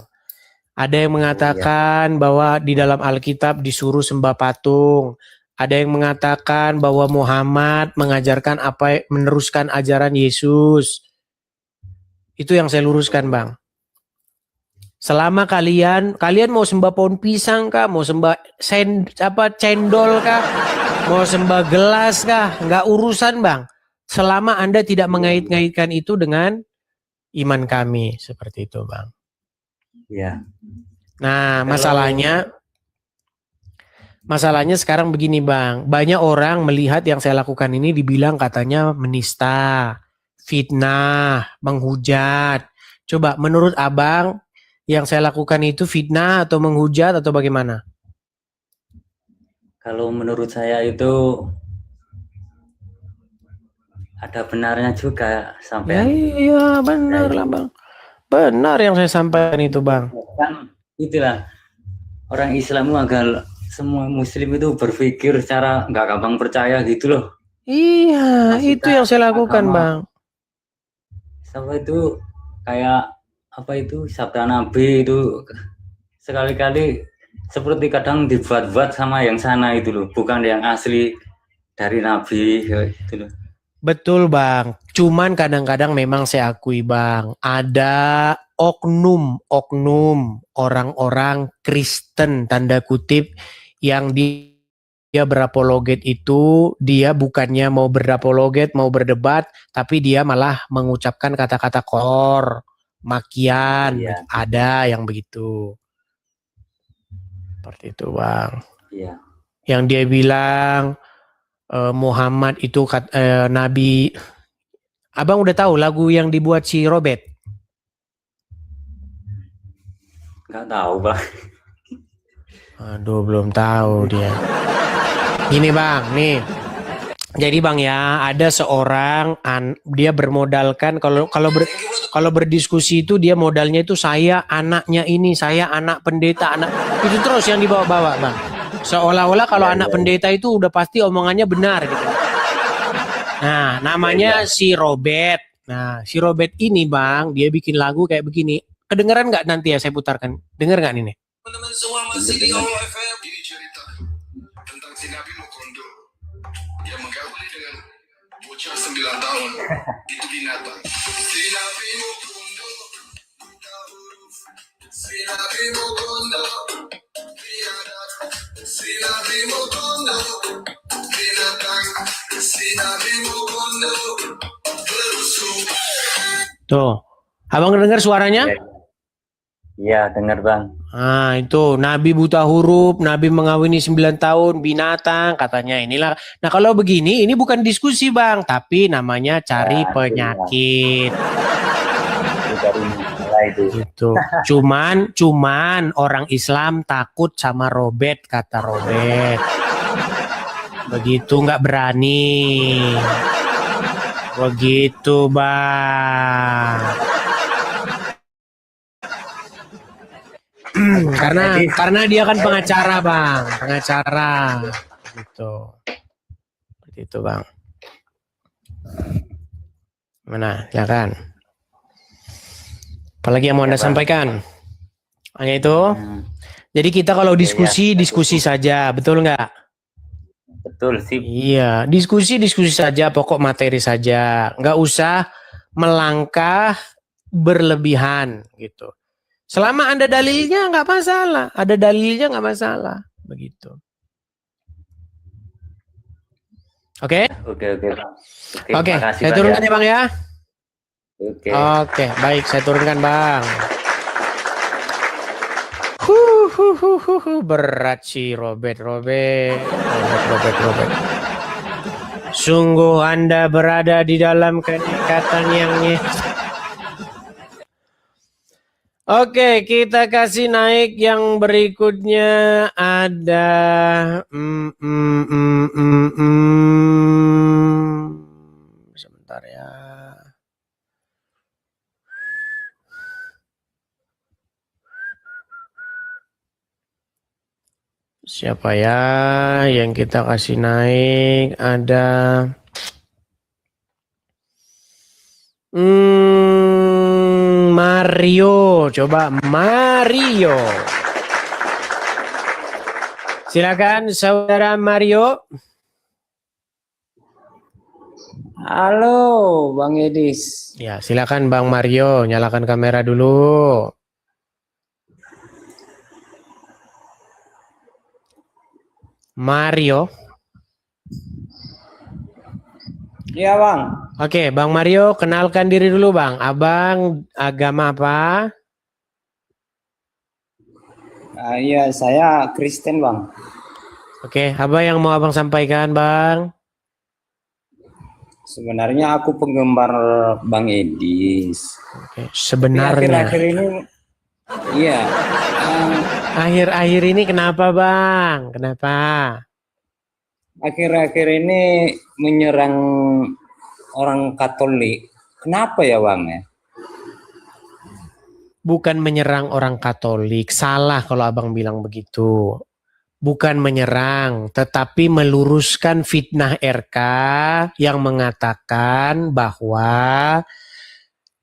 [SPEAKER 1] Ada yang mengatakan bahwa di dalam Alkitab disuruh sembah patung. Ada yang mengatakan bahwa Muhammad mengajarkan meneruskan ajaran Yesus. Itu yang saya luruskan, Bang. Selama kalian mau sembah pohon pisang kah, mau sembah cendol kah, mau sembah gelas kah, nggak urusan, Bang. Selama Anda tidak mengait-ngaitkan itu dengan iman kami, seperti itu, Bang.
[SPEAKER 4] Iya.
[SPEAKER 1] Nah, masalahnya sekarang begini, Bang. Banyak orang melihat yang saya lakukan ini dibilang katanya menista, fitnah, menghujat. Coba menurut Abang, yang saya lakukan itu fitnah atau menghujat atau bagaimana?
[SPEAKER 4] Kalau menurut saya itu ada benarnya juga sampai.
[SPEAKER 1] Iya, benar lah, Bang. Benar yang saya sampaikan itu, Bang.
[SPEAKER 4] Kan itulah orang Islam agar semua Muslim itu berpikir secara nggak gampang percaya gitu loh.
[SPEAKER 1] Iya, itu yang saya lakukan, Bang.
[SPEAKER 4] Sama itu kayak apa itu sabda Nabi itu sekali-kali seperti kadang dibuat-buat sama yang sana itu loh, bukan yang asli dari Nabi gitu loh.
[SPEAKER 1] Betul, Bang. Cuman kadang-kadang memang saya akui, Bang, ada oknum orang-orang Kristen tanda kutip yang dia berapologet itu, dia bukannya mau berapologet, mau berdebat, tapi dia malah mengucapkan kata-kata kotor, makian.
[SPEAKER 4] Iya.
[SPEAKER 1] Ada yang begitu. Seperti itu, Bang.
[SPEAKER 4] Iya.
[SPEAKER 1] Yang dia bilang Muhammad itu Nabi. Abang udah tahu lagu yang dibuat si Robert?
[SPEAKER 4] Nggak tahu, Bang.
[SPEAKER 1] Aduh, belum tahu dia. Gini, Bang, nih. Jadi, Bang, ya, ada seorang dia bermodalkan kalau berdiskusi itu dia modalnya itu saya anaknya ini, saya anak pendeta, anak itu terus yang dibawa-bawa, Bang. Seolah-olah kalau anak pendeta itu udah pasti omongannya benar gitu. Nah, namanya si Robert. Nah, si Robert ini, Bang, dia bikin lagu kayak begini. Kedengeran nggak nanti ya saya putarkan? Dengar nggak ini?
[SPEAKER 6] Teman-teman semua masih di OFM. Ini cerita tentang si Nabi Mukondo yang menggauli dengan bocah 9 tahun. Itu binatang. Si Nabi Mukondo buta huruf. Si Nabi Mukondo biadab. Si Nabi Mukondo binatang. Si Nabi Mukondo berusuh.
[SPEAKER 1] Tuh, abang dengar suaranya?
[SPEAKER 4] Iya, dengar, Bang.
[SPEAKER 1] Nah, itu Nabi buta huruf, Nabi mengawini 9 tahun, binatang katanya inilah. Nah, kalau begini ini bukan diskusi, Bang, tapi namanya cari penyakit. Gitu. Cuman orang Islam takut sama Robert, kata Robert. Begitu nggak berani. Begitu, Bang. karena dia kan pengacara, Bang, pengacara gitu. Seperti itu, Bang. Mana, ya kan? Apalagi yang mau Anda sampaikan? Hanya itu. Jadi kita kalau diskusi saja, betul nggak?
[SPEAKER 4] Betul sih.
[SPEAKER 1] Iya, diskusi saja, pokok materi saja, nggak usah melangkah berlebihan gitu. Selama Anda dalilnya nggak masalah, ada dalilnya nggak masalah, begitu. Oke? Oke, saya turunkan ya, Bang, ya. Oke, baik, saya turunkan, Bang. Berat sih Robert. Sungguh Anda berada di dalam kenikatan yang Oke, kita kasih naik yang berikutnya ada sebentar ya. Siapa ya yang kita kasih naik? Ada Mario, coba Mario. Silakan saudara Mario.
[SPEAKER 10] Halo, Bang Edis.
[SPEAKER 1] Ya, silakan Bang Mario, nyalakan kamera dulu. Mario.
[SPEAKER 10] Iya, Bang.
[SPEAKER 1] Oke, Bang Mario, kenalkan diri dulu, Bang. Abang agama apa?
[SPEAKER 10] Iya, saya Kristen, Bang.
[SPEAKER 1] Oke, apa yang mau Abang sampaikan, Bang?
[SPEAKER 10] Sebenarnya aku penggemar Bang Edis.
[SPEAKER 1] Oke, sebenarnya.
[SPEAKER 10] Akhir-akhir ini, iya.
[SPEAKER 1] Akhir-akhir ini kenapa, Bang? Kenapa?
[SPEAKER 10] Akhir-akhir ini menyerang orang Katolik. Kenapa ya, Bang? Ya?
[SPEAKER 1] Bukan menyerang orang Katolik. Salah kalau Abang bilang begitu. Bukan menyerang, tetapi meluruskan fitnah RK yang mengatakan bahwa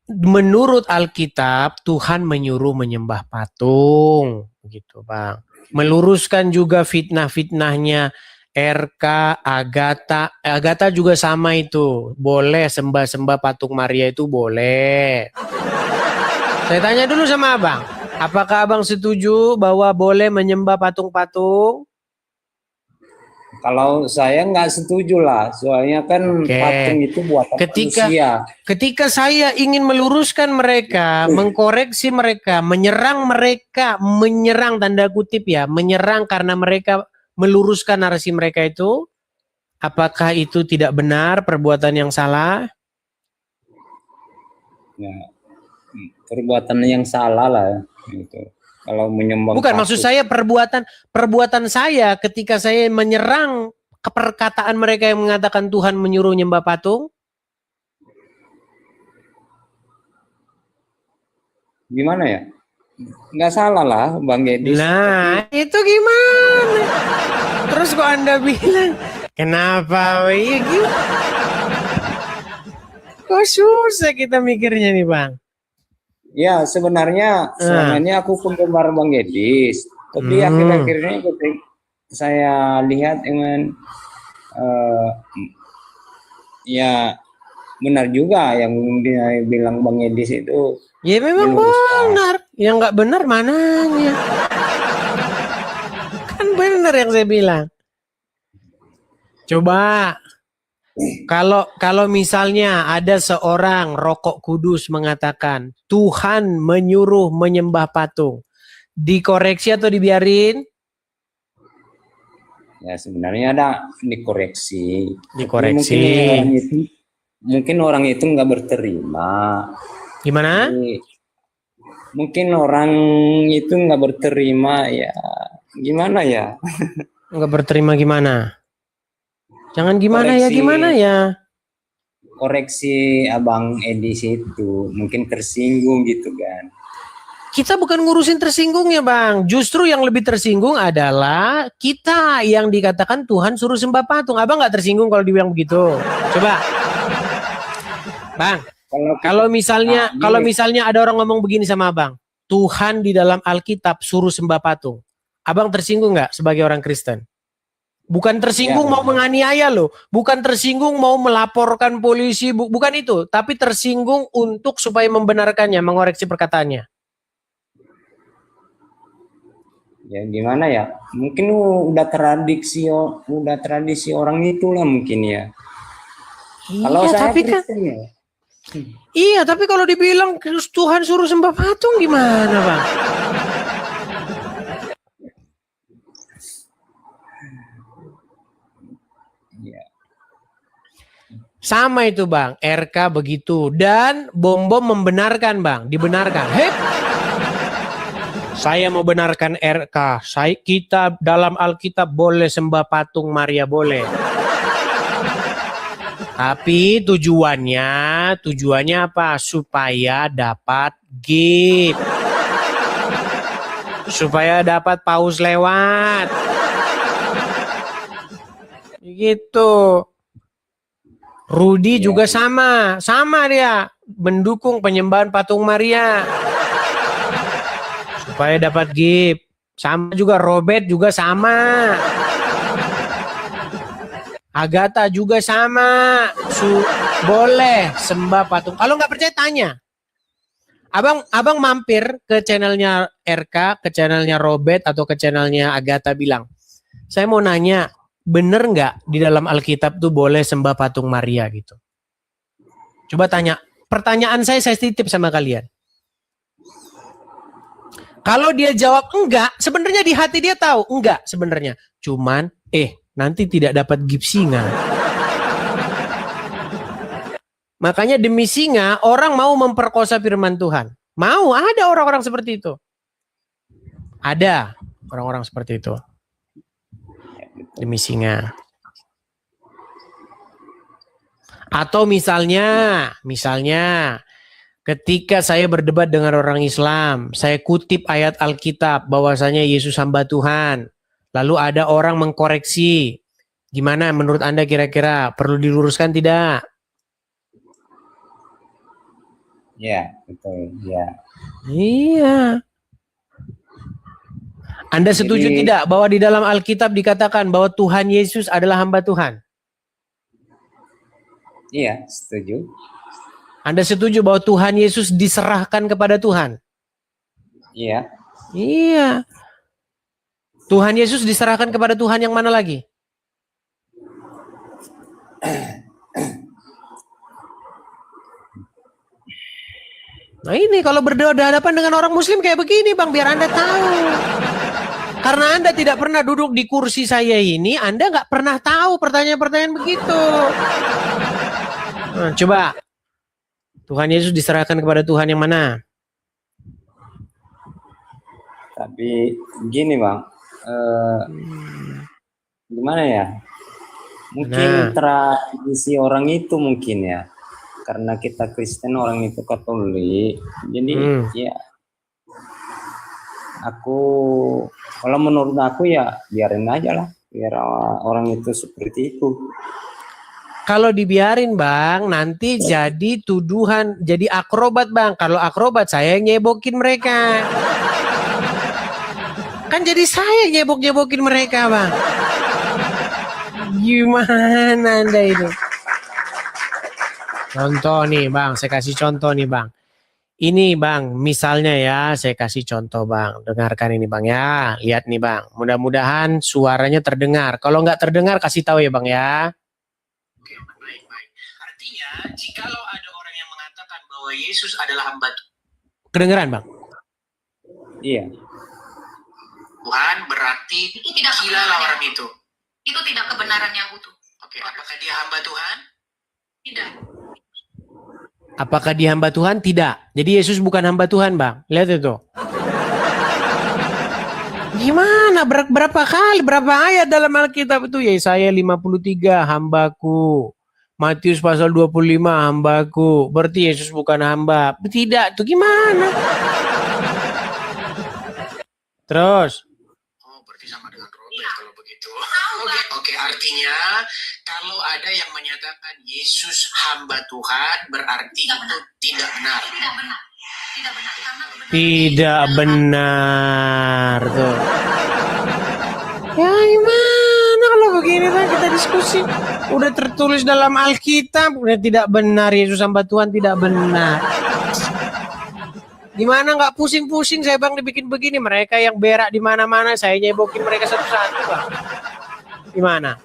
[SPEAKER 1] menurut Alkitab Tuhan menyuruh menyembah patung, begitu, Bang. Meluruskan juga fitnah-fitnahnya RK, Agatha juga sama itu. Boleh sembah-sembah patung Maria itu boleh. Saya tanya dulu sama Abang. Apakah Abang setuju bahwa boleh menyembah patung-patung?
[SPEAKER 10] Kalau saya nggak setuju lah, soalnya kan patung itu buatan manusia.
[SPEAKER 1] Ketika saya ingin meluruskan mereka, mengkoreksi mereka, menyerang tanda kutip ya, menyerang karena mereka meluruskan narasi mereka itu, apakah itu tidak benar, perbuatan yang salah?
[SPEAKER 10] Ya, perbuatan yang salah lah. Gitu. Kalau menyembah
[SPEAKER 1] bukan, maksud saya perbuatan saya ketika saya menyerang keperkataan mereka yang mengatakan Tuhan menyuruh nyembah patung.
[SPEAKER 10] Gimana ya? Nggak salah lah, Bang Edis.
[SPEAKER 1] Nah, itu gimana? Terus kok Anda bilang kenapa? Ya, gitu. Kok susah kita mikirnya nih, Bang?
[SPEAKER 10] Ya, sebenarnya aku penggemar Bang Edis, tapi akhir-akhir ini saya lihat dengan ya benar juga yang dia bilang Bang Edis itu.
[SPEAKER 1] Ya memang benar, yang nggak benar mananya? Kan benar yang saya bilang. Coba. Kalau misalnya ada seorang rokok kudus mengatakan Tuhan menyuruh menyembah patung, dikoreksi atau dibiarin?
[SPEAKER 10] Ya sebenarnya ada dikoreksi.
[SPEAKER 1] Dikoreksi.
[SPEAKER 10] Mungkin orang itu nggak berterima.
[SPEAKER 1] Gimana?
[SPEAKER 10] Mungkin orang itu nggak berterima ya. Gimana ya?
[SPEAKER 1] Nggak berterima gimana? Jangan gimana ya.
[SPEAKER 10] Koreksi Abang Edis itu mungkin tersinggung gitu kan.
[SPEAKER 1] Kita bukan ngurusin tersinggungnya, Bang. Justru yang lebih tersinggung adalah kita yang dikatakan Tuhan suruh sembah patung. Abang nggak tersinggung kalau dibilang begitu? Coba. Bang, kalau misalnya ada orang ngomong begini sama Abang, Tuhan di dalam Alkitab suruh sembah patung. Abang tersinggung nggak sebagai orang Kristen? Bukan tersinggung mau menganiaya loh, bukan tersinggung mau melaporkan polisi, bukan itu, tapi tersinggung untuk supaya membenarkannya, mengoreksi perkataannya.
[SPEAKER 10] Ya gimana ya? Mungkin udah tradisi orang itulah mungkin ya. Kalau saya
[SPEAKER 1] tapi kan,
[SPEAKER 10] ya.
[SPEAKER 1] Iya, tapi kalau dibilang Tuhan suruh sembah patung gimana, Bang? Sama itu, Bang, RK begitu. Dan Bom-Bom membenarkan, Bang, dibenarkan. Hei, saya mau benarkan RK. Kita dalam Alkitab boleh sembah patung Maria, boleh. Tapi tujuannya apa? Supaya dapat gift. Supaya dapat paus lewat. Gitu. Rudi juga sama dia. mendukung penyembahan patung Maria supaya dapat gift. Sama juga Robert juga sama. Agatha juga sama. Boleh sembah patung. Kalau nggak percaya tanya. Abang mampir ke channelnya RK, ke channelnya Robert atau ke channelnya Agatha bilang, saya mau nanya, bener nggak di dalam Alkitab tuh boleh sembah patung Maria gitu? Coba tanya. Pertanyaan saya titip sama kalian. Kalau dia jawab enggak, sebenarnya di hati dia tahu enggak sebenarnya. Cuman nanti tidak dapat gift singa. Makanya demi singa orang mau memperkosa firman Tuhan. Mau, ada orang-orang seperti itu. Ada orang-orang seperti itu. Demi singa. Atau misalnya ketika saya berdebat dengan orang Islam, saya kutip ayat Alkitab bahwasanya Yesus hamba Tuhan. Lalu ada orang mengkoreksi. Gimana menurut Anda kira-kira perlu diluruskan tidak?
[SPEAKER 10] Ya, betul. Ya.
[SPEAKER 1] Iya. Anda setuju tidak bahwa di dalam Alkitab dikatakan bahwa Tuhan Yesus adalah hamba Tuhan?
[SPEAKER 10] Iya, setuju.
[SPEAKER 1] Anda setuju bahwa Tuhan Yesus diserahkan kepada Tuhan?
[SPEAKER 10] Iya.
[SPEAKER 1] Iya. Tuhan Yesus diserahkan kepada Tuhan yang mana lagi? Nah ini kalau berhadapan dengan orang muslim kayak begini Bang, biar Anda tahu. Karena Anda tidak pernah duduk di kursi saya ini, Anda nggak pernah tahu pertanyaan-pertanyaan begitu. Nah, coba. Tuhan Yesus diserahkan kepada Tuhan yang mana?
[SPEAKER 10] Tapi gini Bang, gimana ya? Mungkin tradisi orang itu mungkin ya. Karena kita Kristen, orang itu Katolik. Jadi ya kalau menurut aku ya biarin aja lah. Biar orang itu seperti itu.
[SPEAKER 1] Kalau dibiarin Bang, nanti jadi tuduhan, jadi akrobat Bang. Kalau akrobat saya nyebokin mereka. Kan jadi saya nyebok-nyebokin mereka Bang. Gimana Anda itu? Contoh nih Bang, saya kasih contoh nih Bang. Ini Bang, misalnya ya, saya kasih contoh Bang. Dengarkan ini Bang ya. Lihat nih Bang, mudah-mudahan suaranya terdengar. Kalau nggak terdengar kasih tahu ya Bang ya. Oke, baik. Artinya, jikalau ada orang yang mengatakan bahwa Yesus adalah hamba Tuhan. Kedengeran Bang?
[SPEAKER 10] Iya.
[SPEAKER 1] Tuhan berarti
[SPEAKER 11] itu tidak
[SPEAKER 1] gilalah orang itu.
[SPEAKER 11] Itu tidak kebenaran yang utuh.
[SPEAKER 1] Oke, apakah dia hamba Tuhan?
[SPEAKER 11] Tidak.
[SPEAKER 1] Apakah dia hamba Tuhan? Tidak. Jadi Yesus bukan hamba Tuhan, Bang. Lihat itu. Gimana? Berapa ayat dalam Alkitab itu? Yesaya 53, hambaku. Matius pasal 25, hambaku. Berarti Yesus bukan hamba. Tidak, itu gimana? Terus. Oh, berarti sama dengan Robert kalau begitu. Oke, artinya kalau ada yang menyatakan Yesus hamba Tuhan berarti itu tidak benar. Tidak benar tuh. Ya gimana kalau begini Bang, kita diskusi. Udah tertulis dalam Alkitab, udah tidak benar Yesus hamba Tuhan, tidak benar. Gimana nggak pusing-pusing saya Bang dibikin begini, mereka yang berak di mana-mana saya nyebokin mereka satu-satu Bang. Gimana?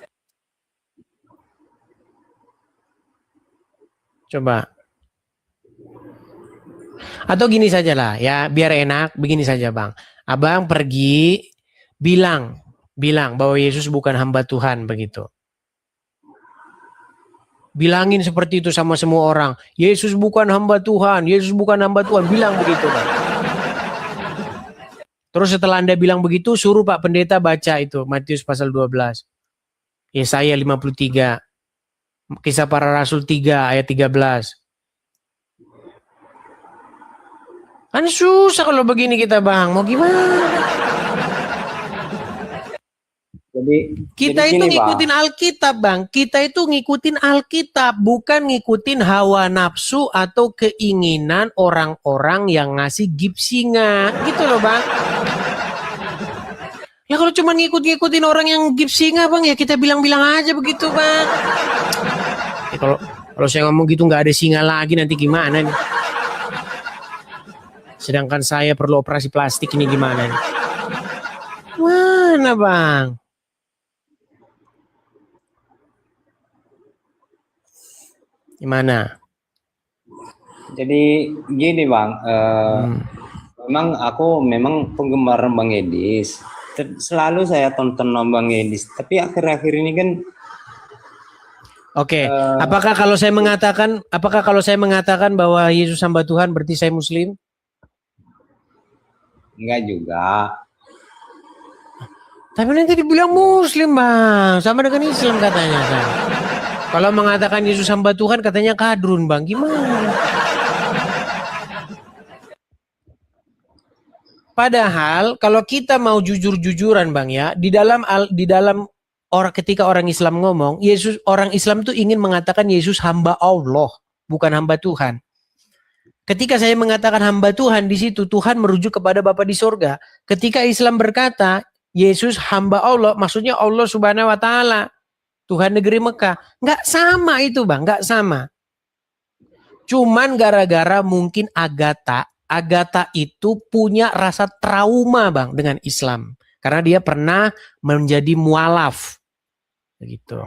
[SPEAKER 1] Coba. Atau gini saja lah ya, biar enak, begini saja Bang. Abang pergi bilang bahwa Yesus bukan hamba Tuhan begitu. Bilangin seperti itu sama semua orang. Yesus bukan hamba Tuhan, Yesus bukan hamba Tuhan, bilang begitu Bang. Terus setelah Anda bilang begitu, suruh Pak Pendeta baca itu Matius pasal 12. Yesaya 53. Kisah Para Rasul 3 ayat 13. Kan susah kalau begini kita Bang, mau gimana? Kita itu ngikutin Alkitab, Bang. Kita itu ngikutin Alkitab, bukan ngikutin hawa nafsu atau keinginan orang-orang yang ngasih gipsinga. Gitu loh, Bang. Ya kalau cuma ngikutin orang yang gipsinga, Bang, ya kita bilang-bilang aja begitu, Bang. Ya, kalau saya ngomong gitu nggak ada singa lagi, nanti gimana nih? Sedangkan saya perlu operasi plastik, ini gimana nih? Mana, Bang? Gimana?
[SPEAKER 10] Jadi gini, Bang, memang aku penggemar Bang Edis. Selalu saya tonton Bang Edis, tapi akhir-akhir ini kan
[SPEAKER 1] Oke, apakah kalau saya mengatakan bahwa Yesus hamba Tuhan berarti saya Muslim?
[SPEAKER 10] Enggak juga.
[SPEAKER 1] Tapi nanti dibilang Muslim, Bang, sama dengan Islam katanya, kan? Kalau mengatakan Yesus hamba Tuhan katanya kadrun, Bang. Gimana? Padahal kalau kita mau jujur-jujuran, Bang, ya, di dalam ketika orang Islam ngomong, orang Islam itu ingin mengatakan Yesus hamba Allah, bukan hamba Tuhan. Ketika saya mengatakan hamba Tuhan, di situ Tuhan merujuk kepada Bapa di sorga. Ketika Islam berkata Yesus hamba Allah, maksudnya Allah Subhanahu wa Ta'ala, Tuhan negeri Mekah. Nggak sama itu, Bang, nggak sama. Cuman gara-gara mungkin Agatha itu punya rasa trauma, Bang, dengan Islam. Karena dia pernah menjadi mualaf. Begitu.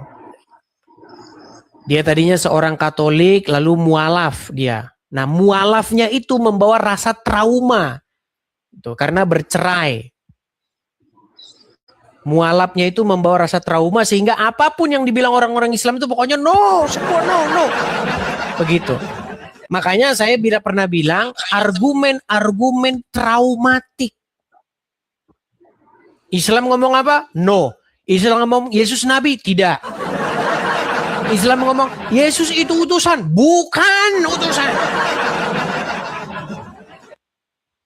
[SPEAKER 1] Dia tadinya seorang Katolik, lalu mualaf dia. Nah, mualafnya itu membawa rasa trauma. Itu karena bercerai. Mualafnya itu membawa rasa trauma sehingga apapun yang dibilang orang-orang Islam itu pokoknya no, semua no. Begitu. Makanya saya pernah bilang argumen traumatik. Islam ngomong apa? No. Islam ngomong Yesus Nabi? Tidak. Islam ngomong Yesus itu utusan? Bukan utusan.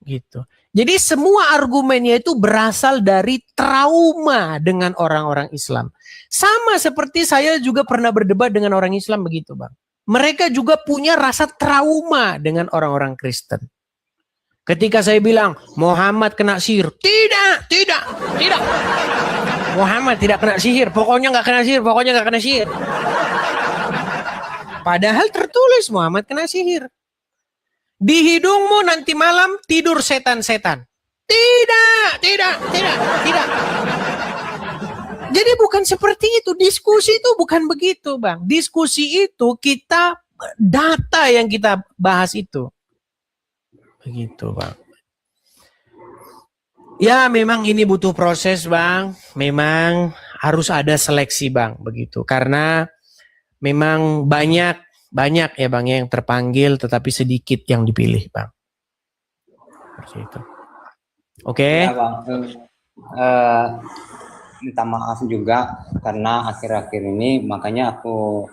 [SPEAKER 1] Gitu. Jadi semua argumennya itu berasal dari trauma dengan orang-orang Islam. Sama seperti saya juga pernah berdebat dengan orang Islam begitu, Bang. Mereka juga punya rasa trauma dengan orang-orang Kristen. Ketika saya bilang Muhammad kena sihir, tidak. Muhammad tidak kena sihir, pokoknya nggak kena sihir. Padahal tertulis Muhammad kena sihir. Di hidungmu nanti malam tidur setan-setan. Tidak. Jadi bukan seperti itu. Diskusi itu bukan begitu, Bang. Diskusi itu kita data yang kita bahas itu. Begitu, Bang. Ya, memang ini butuh proses, Bang. Memang harus ada seleksi, Bang, begitu. Karena memang banyak ya, Bang, yang terpanggil tetapi sedikit yang dipilih, Bang. Seperti itu. Oke.
[SPEAKER 10] Ya, Bang. Minta maaf juga karena akhir-akhir ini makanya aku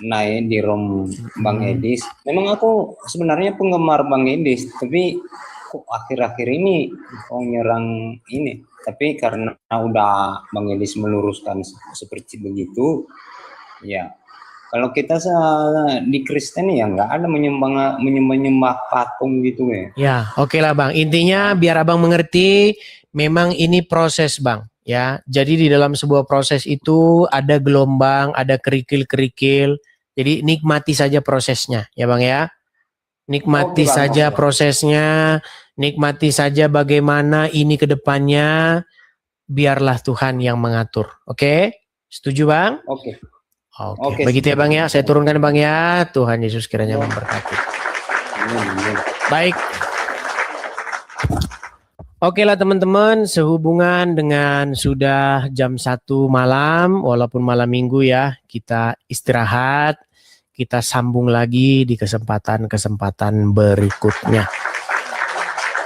[SPEAKER 10] naik di room Bang Edis. Memang aku sebenarnya penggemar Bang Edis, tapi kok akhir-akhir ini kok nyerang ini. Tapi karena udah Bang Edis meluruskan seperti begitu, ya. Kalau kita di Kristen ya nggak ada menyembah patung gitu ya.
[SPEAKER 1] Ya, oke lah, Bang. Intinya biar Abang mengerti, memang ini proses, Bang. Ya, jadi di dalam sebuah proses itu ada gelombang, ada kerikil-kerikil. Jadi nikmati saja prosesnya, ya, Bang, ya. Nikmati saja prosesnya, nikmati saja bagaimana ini ke depannya. Biarlah Tuhan yang mengatur. Oke? Setuju, Bang?
[SPEAKER 10] Oke.
[SPEAKER 1] Oke, begitu ya, Bang, ya. Saya turunkan, Bang, ya. Tuhan Yesus kiranya memberkati. Baik. Oke lah, teman-teman, sehubungan dengan sudah jam 1 malam, walaupun malam minggu ya, kita istirahat, kita sambung lagi di kesempatan-kesempatan berikutnya.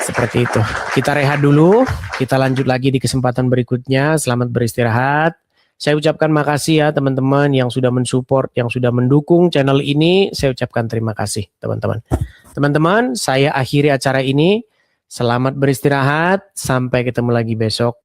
[SPEAKER 1] Seperti itu. Kita rehat dulu, kita lanjut lagi di kesempatan berikutnya. Selamat beristirahat. Saya ucapkan makasih ya teman-teman yang sudah mensupport, yang sudah mendukung channel ini. Saya ucapkan terima kasih teman-teman. Teman-teman, saya akhiri acara ini. Selamat beristirahat. Sampai ketemu lagi besok.